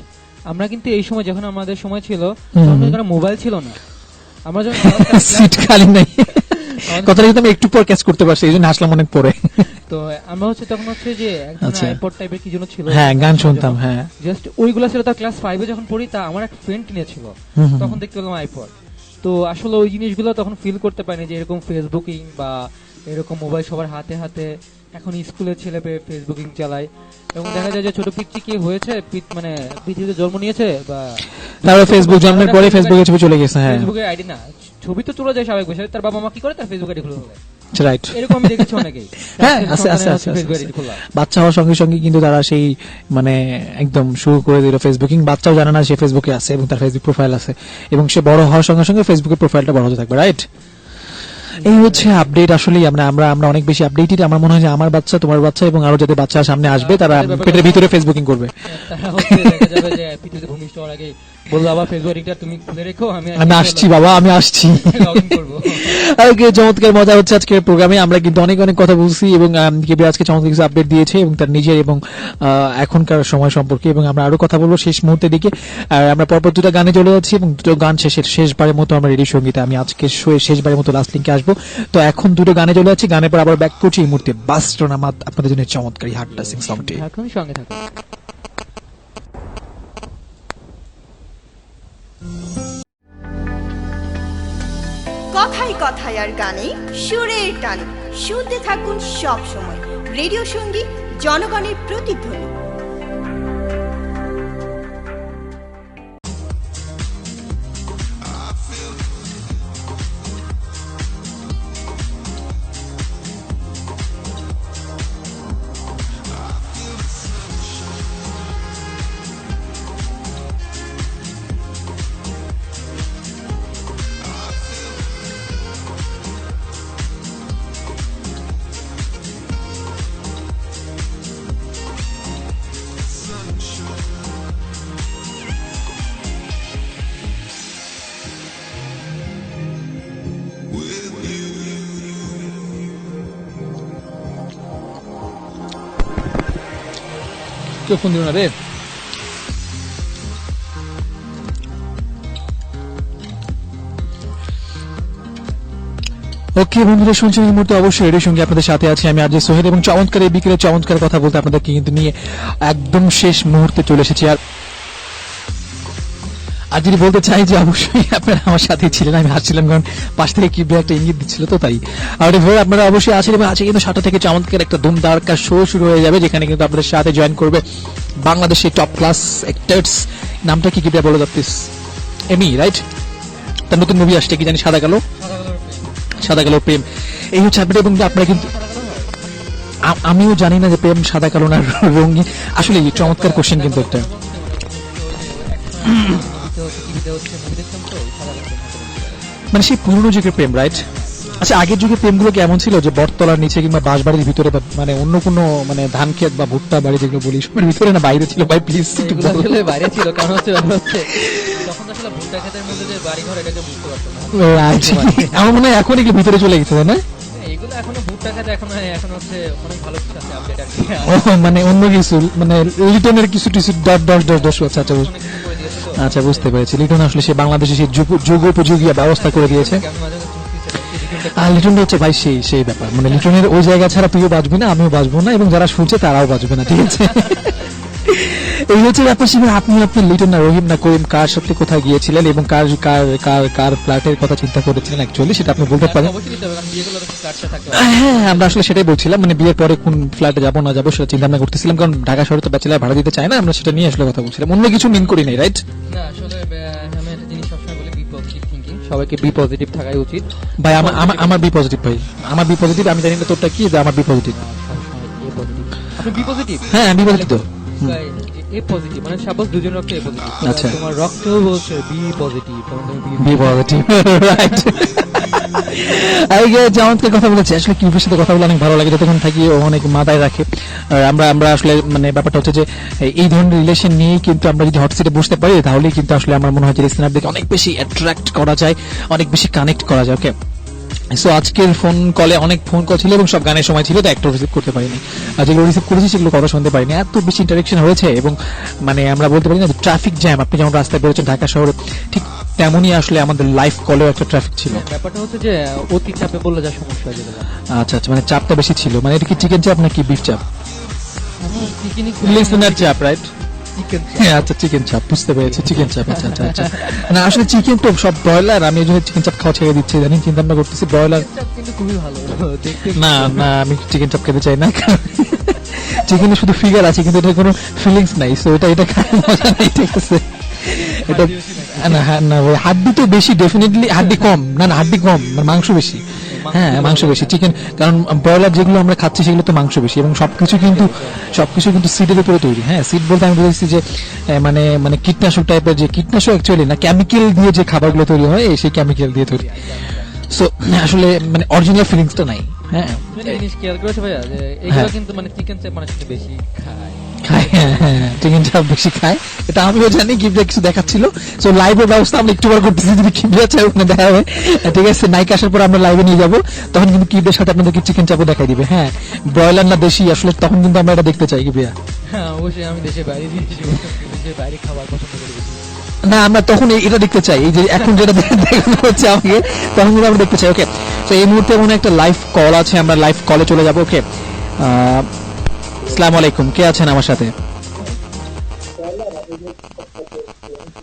আমরা কিন্তু এই সময়, যখন আমাদের সময় ছিল তখন মোবাইল ছিল না, আমরা যখন সিট খালি নাই কথাটা কিন্তু আমি একটু পর ক্যাচ করতে পারছি, এই জন্য হাসলাম অনেক পরে। তো আমরা হচ্ছে তখন হচ্ছে যে আইপড টাইপের কি যেন ছিল, হ্যাঁ গান শুনতাম, হ্যাঁ জাস্ট ওইগুলা ছিল। তার ক্লাস 5 এ যখন পড়ি, তা আমার এক ফ্রেন্ড কিনেছিল, তখন দেখতে পেলাম আইপড। তো আসলে ওই জিনিসগুলো তখন ফিল করতে পারিনি যে এরকম ফেসবুকিং বা এরকম মোবাইল সবার হাতে হাতে, এখন স্কুলের ছেলে ফেসবুকিং চালায়, এবং দেখা যায় যে ছোট পিচ্চি কি হয়েছে, মানে পৃথিবীতে জন্ম নিয়েছে, বা তারপর ফেসবুক জন্মের পরে ফেসবুকে ছবি চলে গেছে, হ্যাঁ ফেসবুকের আইডি না, ছবি তো চলে যায় স্বাভাবিক বিষয়, তার বাবা মা কি করে তার ফেসবুক আইডি খুলে ফেলে। রাইট। এরকম আমি দেখেছি অনেকেই। হ্যাঁ, চার আছে, সন্তানের আছে, হচ্ছে আছে, Facebook আছে। ID খোলা। বাচ্চা হওয়ার সঙ্গে সঙ্গে কিন্তু তারা সেই মানে একদম শুরু করে দিল ফেসবুকিং। বাচ্চাও জানে না সে ফেসবুকে আছে এবং তার ফেসবুক প্রোফাইল আছে, এবং সে বড় হওয়ার সঙ্গে সঙ্গে ফেসবুকের প্রোফাইলটা বড় হতে থাকবে, রাইট? এই হচ্ছে আপডেট। আসলেই আমরা আমরা আমরা অনেক বেশি আপডেটেড। আমার মনে হয় যে আমার বাচ্চা, তোমার বাচ্চা এবং আরো যাদের বাচ্চা সামনে আসবে তারা পেটের ভিতরে ফেসবুকিং করবে। তারা হচ্ছে দেখা যাবে যে পৃথিবীতে ভূমিষ্ঠ হওয়ার আগে বললো, বাবা ফেসবুক আইডিটা তুমি খুলে রেখো, আমি আসছি বাবা, আমি আসছি। লগ ইন করবো। ওকে, চমৎকার মজা হচ্ছে আজকের প্রোগ্রামে। আমরা কিন্তু অনেক অনেক কথা বলছি এবং কেবি আজকে চমৎকার কিছু আপডেট দিয়েছে এবং তার নিজের এবং এখনকার সময় সম্পর্কে, এবং আমরা আরো কথা বলবো শেষ মুহূর্তের দিকে। আর আমরা পরপর দুটো গানে চলে যাচ্ছি এবং দুটো গান শেষবারের মতো আমরা রেডিও সঙ্গীতে আমি আজকে শেষবারের মতো লাস্ট লিঙ্কে আসবো। তো এখন দুটো গানে চলে যাচ্ছি, গানের পর আবার ব্যাক করছি এই মুহূর্তে বাস্ট্রোনামাত আপনাদের জন্য চমৎকার হার্ট টাচিং সংটি। এখন সঙ্গে থাকো। কথায় কথায় আর গানে সুরের টানে শুনতে থাকুন সব সময় রেডিও সঙ্গীত, জনগণের প্রতিধ্বনি। কেউ ফোন দিল না রে। ওকে বন্ধুরা, শুনছেন এই মুহূর্তে অবশ্যই রেডিও সঙ্গে আপনাদের সাথে আছি আমি আরজে সোহেল, এবং চমৎকার এই বিকেলে চমৎকার কথা বলতে আপনাদেরকে কিন্তু নিয়ে একদম শেষ মুহূর্তে চলে এসেছি। আর যদি বলতে চাই যে অবশ্যই আপনারা আমার সাথে ছিলেন, আমি হাসছিলাম কারণ পাশ থেকে কি একটা ইঙ্গিত দিচ্ছিল, তো তাই। আর আপনারা অবশ্যই আছেন এবং আছে কিন্তু 7টা থেকে চমৎকার একটা ধুমধারকা শো শুরু হয়ে যাবে, যেখানে কিন্তু আপনাদের সাথে জয়েন করবে বাংলাদেশের টপ ক্লাস অ্যাক্টরস। নামটা কি কিটা বলো প্লিজ? Emi, right? তার নতুন মুভি আসছে কি জানি, সাদা কালো প্রেম। এই হচ্ছে আপডেট। এবং আপনারা কিন্তু, আমিও জানি না যে প্রেম সাদা কালো না রঙিন। আসলে চমৎকার কোশ্চেন কিন্তু একটা। মানে সেই পুরনো যুগের প্রেম, রাইট? আচ্ছা, আগের যুগের প্রেমগুলো কেমন ছিল, যে বটতলার নিচে কিংবা বাঁশবাড়ির ভিতরে, বা মানে অন্য কোনো মানে ধান ক্ষেত বা ভুট্টা বাড়ি যেগুলো বলি, সবের ভিতরে না বাইরে ছিল? ভাই প্লিজ আসলে বাইরে ছিল, কারণ হচ্ছে তখন আসলে ভুট্টা ক্ষেতের মধ্যে যে বাড়ি ঘর এটাকে বুঝতে পারতো না। আমার মনে হয় এখন এগুলো ভিতরে চলে গেছে, তাই না? এগুলো এখনো ভুট্টা ক্ষেত, এখন হচ্ছে অনেক ভালো কিছু আছে আপডেট আর কি। মানে অন্য কিছু, মানে লিটনের কিছু কিছু দশ। আচ্ছা আচ্ছা, বুঝতে পেরেছি। লিটন আসলে সে বাংলাদেশে সেই যুগোপযোগী ব্যবস্থা করে দিয়েছে। আর লিটনটা হচ্ছে ভাই সেই ব্যাপার, মানে লিটনের ওই জায়গা ছাড়া তুইও বাঁচবি না, আমিও বাঁচবো না, এবং যারা শুনছে তারাও বাঁচবে না, ঠিক আছে? এই হচ্ছে ব্যাপার। সেখানে আপনি আপনার লিটন না রহিম না করিম কার সাথে কোথায় গিয়েছিলেন এবং কার কার কার কার ফ্ল্যাটের কথা চিন্তা করেছিলেন অ্যাকচুয়ালি, সেটা আপনি বলতে পারেন। হ্যাঁ, আমরা আসলে সেটাই বলছিলাম, মানে বিয়ের পরে কোন ফ্ল্যাটে যাবো না যাবো সেটা চিন্তা ভাবনা করতেছিলাম, কারণ ঢাকা শহরে তো ব্যাচেলার ভাড়া দিতে চায় না, আমরা সেটা নিয়ে আসলে কথা বলছিলাম, অন্য কিছু মিন করি নাই, রাইট? না, আসলে আমি একটা জিনিস সবসময় বলি, বি পজিটিভ থিঙ্কিং। সবাইকে বি পজিটিভ থাকাই উচিত। ভাই আমার বি পজিটিভ, ভাই আমার বি পজিটিভ। আমি জানি না তোরটা কি, যে আমার বি পজিটিভ। আপনি বি পজিটিভ? হ্যাঁ, আমি বি পজিটিভ তো। এ পজিটিভ, মানে সাপোজ দুজন রক্ত এ পজিটিভ, আচ্ছা, তোমার রক্ত হচ্ছে বি পজিটিভ, তখন তুমি বি পজিটিভ, রাইট? চমৎকার কথা বলেছে। আসলে কিউবের সাথে কথা বলে অনেক ভালো লাগে, যতক্ষণ থাকি ও অনেক মাথায় রাখে। আর আমরা আসলে মানে ব্যাপারটা হচ্ছে যে এই ধরনের রিলেশন নিয়েই কিন্তু আমরা যদি হট সিটে বসতে পারি, তাহলেই কিন্তু আসলে আমার মনে হয় যে লিসেনারদেরকে অনেক বেশি অ্যাট্রাক্ট করা যায়, অনেক বেশি কানেক্ট করা যায়। ওকে, সো আজকের ফোন কলে অনেক ফোন কল ছিল এবং সব গানের সময় ছিল, তো একটা রিসিভ করতে পারিনি। আর যেগুলো রিসিভ করেছি সেগুলো কথা শুনতে পারিনি, এত বেশি ইন্টারেকশন হয়েছে। এবং মানে আমরা বলতে পারি না যে ট্রাফিক জ্যাম, আপনি যেমন রাস্তায় বেরোচ্ছেন ঢাকা শহরে, ঠিক তেমনই আসলে আমাদের লাইফ কলেও একটা ট্রাফিক ছিল। ব্যাপারটা হচ্ছে যে অতি চাপে বললে যা সমস্যা হয়ে যাবে। আচ্ছা, মানে চাপটা বেশি ছিল। মানে এটা কি চিকেন চাপ নাকি বিফ চাপ? লিসেনার চাপ, রাইট? আচ্ছা, চিকেন চাপ, বুঝতে পেরেছি, চিকেন চাপ। আচ্ছা আচ্ছা আচ্ছা, না আসলে চিকেন তো সব ব্রয়লার, আমি এই জন্য চিকেন চাপ খাওয়া ছেড়ে দিচ্ছি, জানি, চিন্তা ভাবনা করতেছি ব্রয়লার। কিন্তু খুবই ভালো দেখতে। না, আমি চিকেন চাপ খেতে চাই না, চিকেনে শুধু ফিগার আছে কিন্তু এটা কোনো ফিলিংস নাই, সো এটা খাওয়ার মজা নাই, ঠিক আছে? এটা না, হাড্ডি তো বেশি, ডেফিনেটলি হাড্ডি কম, না হাড্ডি কম, মানে মাংস বেশি। হ্যাঁ মাংস বেশি চিকেন, কারণ ব্রয়লার যেগুলো আমরা খাচ্ছি সেগুলো তো মাংস বেশি, এবং সবকিছু কিন্তু সিডের উপরে তৈরি। হ্যাঁ, সিড বলতে আমি বুঝেছি যে মানে কীটনাশক টাইপের, যে কীটনাশক অ্যাকচুয়ালি না, কেমিক্যাল দিয়ে যে খাবারগুলো তৈরি হয় সেই কেমিক্যাল দিয়ে তৈরি। সো আসলে মানে অরিজিনাল ফিলিংসটা নাই। হ্যাঁ, একটা জিনিস খেয়াল করেছো ভাইয়া যে এগুলো হ্যাঁ। কিন্তু মানে চিকেন চাপ মানুষ কিন্তু বেশি খায়। খায়, হ্যাঁ, চিকেন চাপ বেশি খায়, এটা আমিও জানি। কিবরিয়া কিছু দেখাচ্ছিল, সো লাইভের ব্যবস্থা আমরা একটু পর করতেছি, যদি কিবরিয়া চাই ওখানে দেখা হবে। ঠিক আছে, নাইক আসার পর আমরা লাইভে নিয়ে যাবো, তখন কিন্তু কিবরিয়ার সাথে আপনাদেরকে চিকেন চাপও দেখাই দিবে। হ্যাঁ, ব্রয়লার না দেশি, আসলে তখন কিন্তু আমরা এটা দেখতে চাই কিবরিয়া। হ্যাঁ অবশ্যই, আমি দেশের বাইরে দিয়েছি, দেশের বাইরে খাবার পছন্দ করি বেশি। না, আমরা তখন এটা দেখতে চাই, এই যে এখন যেটা দেখানো হচ্ছে আমাকে, তখন কিন্তু আমরা দেখতে চাই। ওকে, তো এই মুহূর্তে মনে হয় একটা লাইভ কল আছে, আমরা লাইভ কলে চলে যাবো। ওকে, আসসালামু আলাইকুম, কে আছেন আমার সাথে?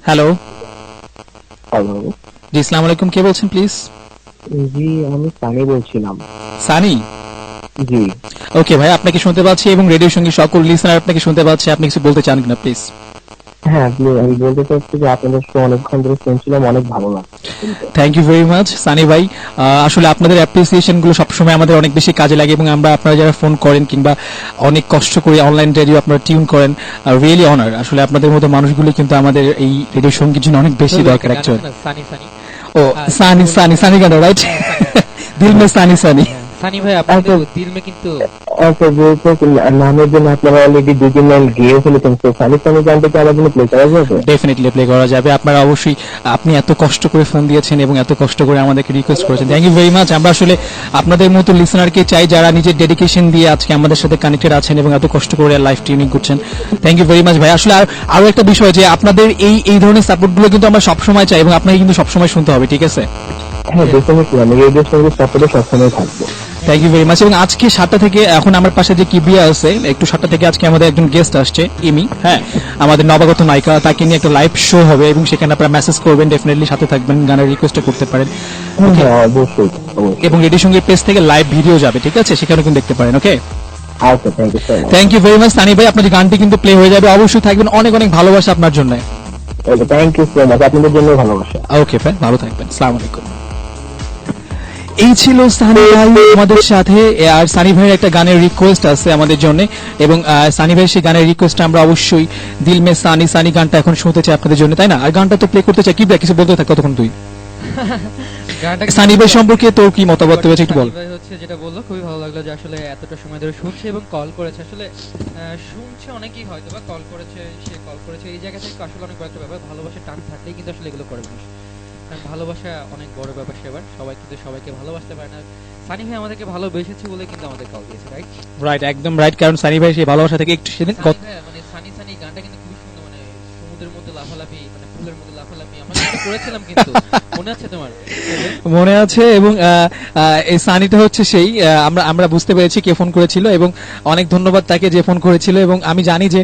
হ্যালো, হ্যালো, জি আসসালামু আলাইকুম, কে বলছেন প্লিজ? জি আমি সানি বলছিলাম। সানি, জি ওকে ভাই, আপনাকে শুনতে পাচ্ছি এবং রেডিওর সঙ্গে সকল লিসনার আপনাকে শুনতে পাচ্ছে। আপনি কিছু বলতে চান কিনা প্লিজ? হ্যাঁ, আমি বলতে চাচ্ছি যে আপনাদের শো অনেকক্ষণ ধরে শুনছিলাম, অনেক ভালো লাগছে। Thank you very much Sunny ভাই। আসলে আপনাদের অ্যাপ্রিসিয়েশন গুলো সবসময় আমাদের অনেক বেশি কাজে লাগে, এবং আমরা আপনারা যারা ফোন করেন কিংবা অনেক কষ্ট করে অনলাইন রেডিও আপনারা টিউন করেন, রিয়েলি অনার। আসলে আপনাদের মতো মানুষগুলো কিন্তু আমাদের এই রেডিও সঙ্গীর জন্য অনেক বেশি দরকার অ্যাকচুয়ালি। সানি সানি ও সানি সানি সানি গান, রাইট? দিল মে সানি সানি। সানি ভাই আপনাদের দিল মে কিন্তু আচ্ছা, যেহেতু নামের জন্য আপনারা অলরেডি 2-3 লাইন গেয়ে ফেলেছেন, তো সানি সানি গানটা কি আমার জন্য প্লে করা যাবে? ডেফিনেটলি প্লে করা যাবে। আপনারা অবশ্যই, আপনি এত কষ্ট করে ফোন দিয়েছেন এবং এত কষ্ট করে আমাদেরকে রিকোয়েস্ট করেছেন, থ্যাংক ইউ ভেরি মাচ। আমরা আসলে আপনাদের মতো লিসনারকে চাই যারা নিজের ডেডিকেশন দিয়ে আজকে আমাদের সাথে কানেক্টেড আছেন এবং এত কষ্ট করে লাইভ টিউনিং করছেন। থ্যাংক ইউ ভেরি মাচ ভাই। আসলে আরো একটা বিষয় যে আপনাদের এই ধরনের সাপোর্ট গুলো কিন্তু আমরা সবসময় চাই, এবং আপনাকে কিন্তু সবসময় শুনতে হবে, ঠিক আছে? হ্যাঁ, ডেফিনেটলি আমি রেডিওর সঙ্গে সাপোর্টে সবসময় থাকবো। Thank you very much. এবং আজকে 7টা থেকে, এখন আমার পাশে যে কিবরিয়া আছে, একটু 7টা থেকে আজকে আমাদের একজন গেস্ট আসছে, ইমি। হ্যাঁ, আমাদের নবাগত নায়িকা, তাকে নিয়ে একটা লাইভ শো হবে, এবং সেখানে আপনারা মেসেজ করবেন, ডেফিনেটলি সাথে থাকবেন, গানের রিকোয়েস্ট করতে পারেন। হ্যাঁ, অবশ্যই অবশ্যই। এবং রেডিও সঙ্গীর পেজ থেকে লাইভ ভিডিও যাবে, ঠিক আছে? সেখানে কিন্তু দেখতে পারেন। ওকে, আচ্ছা, thank you so much. Thank you very much Sunny ভাই, আপনার গানটি কিন্তু প্লে হয়ে যাবে, অবশ্যই থাকবেন। অনেক অনেক ভালোবাসা আপনার জন্য। ওকে, থ্যাংক ইউ সো মাচ, আপনাদের জন্য ভালোবাসা। ওকে ফ্যান, ভালো থাকবেন, আসসালামু আলাইকুম। এই ছিল সানি ভাই আমাদের সাথে। আর সানি ভাইয়ের একটা গানের রিকোয়েস্ট আছে আমাদের জন্য, এবং সানি ভাইয়ের সেই গানের রিকোয়েস্টটা আমরা অবশ্যই দিল মে সানি সানি গানটা এখন শুনতে চাই আপনাদের জন্য, তাই না? আর গানটা তো প্লে করতে চাই। কি কিছু বলতে থাক ততক্ষণ তুই। গানটা সানি ভাই সম্পর্কে তোর কি মতামত রয়েছে একটু বল। সানি ভাই হচ্ছে যেটা বললো খুবই ভালো লাগলো, যে আসলে এতটা সময় ধরে শুনছে এবং কল করেছে। আসলে শুনছে অনেকেই হয়তো বা কল করেছে, সে কল করেছে, এই জায়গা থেকে আসলে অনেক বড় একটা ব্যাপার। ভালোবাসা টান থাকলেই কিন্তু আসলে এগুলো করে মানুষ, কারণ ভালোবাসা অনেক বড় ব্যাপার। সেবার সবাই কিন্তু সবাইকে ভালোবাসতে পারে না। সানি ভাই আমাদেরকে ভালোবেসেছে বলে কিন্তু আমাদের কল দিয়েছে, রাইট? রাইট, একদম রাইট, কারণ সানি ভাই সেই ভালোবাসা থেকে একটু সেদিন সানি ভাই মানে সানি সানি গানটা কিন্তু খুবই সুন্দর, মানে সমুদ্রের মধ্যে লাফালাফি, মানে ফুলের মধ্যে লাফালাফি আমরা কিন্তু করেছিলাম, কিন্তু মনে আছে তোমার? মনে আছে। এবং এই সানিটা হচ্ছে সেই, আমরা বুঝতে পেরেছি কে ফোন করেছিল, এবং অনেক ধন্যবাদ তাকে যে ফোন করেছিল। এবং আমি জানি যে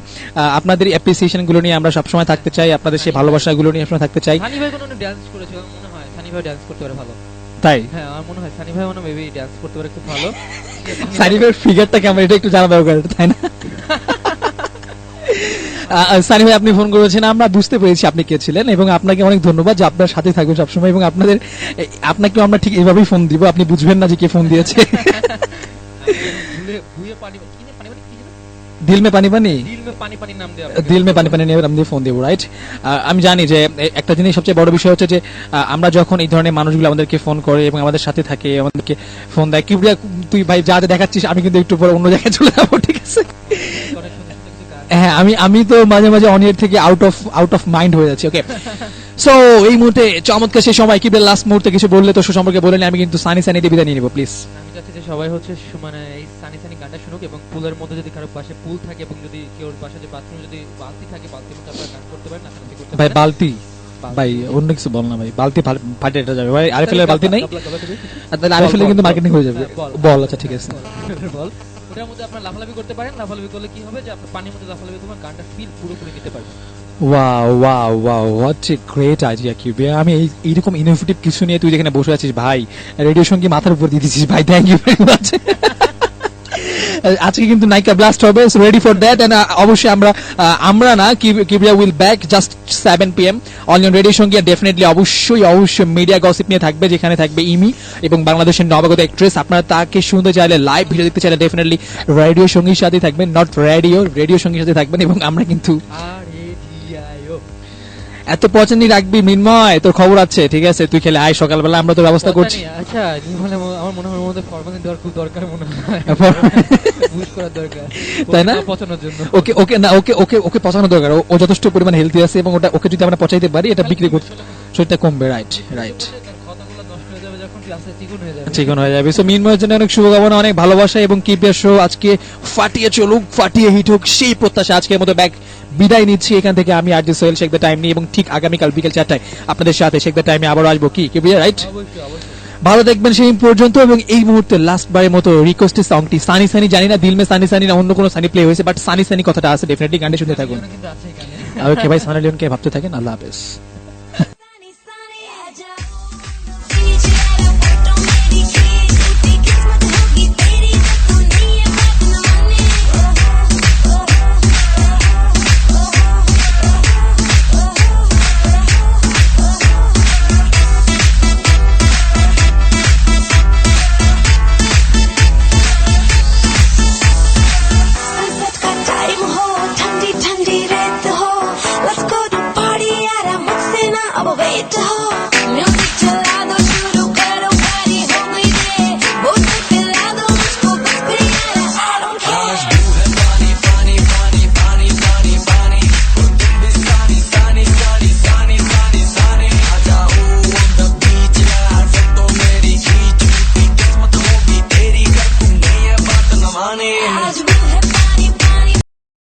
আপনাদের অ্যাপ্রিসিয়েশন গুলো নিয়ে আমরা সবসময় থাকতে চাই, আপনাদের সেই ভালোবাসাগুলো নিয়ে সবসময় থাকতে চাই। সানি ভাই কোনো ডান্স করেছিল মনে হয়, সানি ভাই ডান্স করতে পারে ভালো। তাই হ্যাঁ, আমার মনে হয় সানি ভাই মনে মেবি ডান্স করতে পারে খুব ভালো। সানি ভাইয়ের ফিগারটা কেমন এটা একটু জানা দরকার, তাই না? সানি ভাই আপনি ফোন করেছেন, আমরা বুঝতে পেরেছি আপনি কে ছিলেন, এবং আপনাকে অনেক ধন্যবাদ যে আপনার সাথে থাকবেন সবসময়। এবং আপনাকেও আমরা ঠিক এইভাবেই ফোন দিব, আপনি বুঝবেন না যে কে ফোন দিয়েছে। দিল মে পানি পানি, দিল মে পানি পানি নিয়ে আমি ফোন দেবো, রাইট? আমি জানি যে একটা জিনিস সবচেয়ে বড় বিষয় হচ্ছে যে আমরা যখন এই ধরনের মানুষগুলো আমাদেরকে ফোন করে এবং আমাদের সাথে থাকে, আমাদেরকে ফোন দেয়, কিবরিয়া তুই ভাই যা যা দেখাচ্ছিস, আমি কিন্তু একটু পরে অন্য জায়গায় চলে যাবো, ঠিক আছে? হ্যাঁ, আমি তো মাঝে মাঝে অন ইয়ার থেকে আউট অফ মাইন্ড হয়ে যাচ্ছি। ওকে, সো এই মুহূর্তে চমৎকার সেই সময়, কি লাস্ট মুহূর্তে কিছু বললে তো সম্পর্কে বলে আমি কিন্তু সানি সানি দিয়ে বিদায় নিয়ে নিবো, প্লিজ। আমি চাচ্ছি যে সবাই হচ্ছে মানে এই সানি সানি গানটা শুনুক, এবং পুলের মধ্যে যদি কারো পাশে পুল থাকে, এবং যদি কেউ পাশে যে বাথরুমে যদি বালতি থাকে, বালতির মধ্যে আপনারা গান করতে পারেন, নাচানাচি করতে ভাই পারেন। বালতি, ভাই অন্য কিছু বল না ভাই, বালতি ফাটে এটা যাবে ভাই। আরএফএল বালতি নাই, তাহলে আরএফএল কিন্তু মার্কেটিং হয়ে যাবে। বল, আচ্ছা ঠিক আছে, বল। ওটার মধ্যে আপনারা লাফালাফি করতে পারেন। লাফালাফি করলে কি হবে যে আপনার পানির মধ্যে লাফালাফি তোমার গানটা ফিল পুরোপুরি নিতে পারবেন। Wow wow wow, what a great idea কিউবিয়া। আমি এইরকম ইনোভেটিভ কিছু নিয়ে তুই যেখানে বসে আছিস ভাই, রেডিও সঙ্গী মাথার উপর দিয়ে দিচ্ছিস ভাই, থ্যাংক ইউ ভেরি মাচ। আজকে কিন্তু নায়িকা ব্লাস্ট হবে, so ready for that. And অবশ্যই আমরা না, Kibria will back just 7 PM on radio Shongi. Definitely অবশ্যই মিডিয়া গসিপ নিয়ে থাকবে, যেখানে থাকবে ইমি এবং বাংলাদেশের নবাগত অ্যাক্ট্রেস। আপনারা তাকে শুনতে চাইলে, লাইভ ভিডিও দেখতে চাইলে ডেফিনেটলি রেডিও সঙ্গীর সাথে থাকবেন, নট রেডিও সঙ্গীর সাথে থাকবেন। এবং আমরা কিন্তু RADIO এত পছন্দই রাখবি মিনময়, তোর খবর আছে, ঠিক আছে, তুই খেলে আয় সকালবেলা, আমরা তোর ব্যবস্থা করছি। আচ্ছা নির্মলে আমার মনে হয় ওর মধ্যে ফরমালিন দেওয়ার খুব দরকার মনে হয়, বুঝ করার দরকার, তাই না? পচানোর জন্য। ওকে পচানো দরকার, ও যথেষ্ট পরিমাণ হেলদি আছে এবং ওকে যদি আমরা পচাইতে পারি, এটা বিক্রি করতে শরীরটা কমবে। রাইট কথাগুলো নষ্ট হয়ে যাবে যখন ক্লাসে চিকন হয়ে যাবে। চিকন হয়ে যাবে। সো মিনময়ের জন্য অনেক শুভকামনা, অনেক ভালোবাসা এবং কিপিয়ার শো আজকে ফাটিয়ে চলুক, ফাটিয়ে হিট হোক, সেই প্রত্যাশা। আজকের মতো বিদায় নিচ্ছি এখান থেকে আমি, RJ Sohel, Sheikh the time নিয়ে, এবং ঠিক আগামীকাল বিকেল 4টায় আপনাদের সাথে শেখ দ্য টাইমে আবারও আসবো। কি কিপিয়া, রাইট? ভালো দেখবেন সেই পর্যন্ত। এবং এই মুহূর্তে লাস্ট বারের মতো রিকোয়েস্টের সংটি সানি সানি, জানি না দিল মে সানি সানি না অন্য কোনো সানি প্লে হয়েছে, বাট সানি সানি কথাটা আছে, ডেফিনেটলি গানটা শুনতে থাকুন। কিন্তু আছে এখানে। ওকে ভাই, সানি লিওনকে ভাবতে থাকেন। আল্লাহ হাফেজ। Sunny, sunny, आजा बीच वाला फोटो मेरी खींच, टूटी किस्मत होगी तेरी जब तू नहीं है बात न माने। सनसेट का टाइम हो, ठंडी ठंडी रेत हो, let's go to party यार, मुझसे ना अब वेट हो। म्यूजिक चला दो, शुरू करो, पारी हो गई रे, बोतल पिला दो मुझको बस फिर यार, I don't care। आज वो है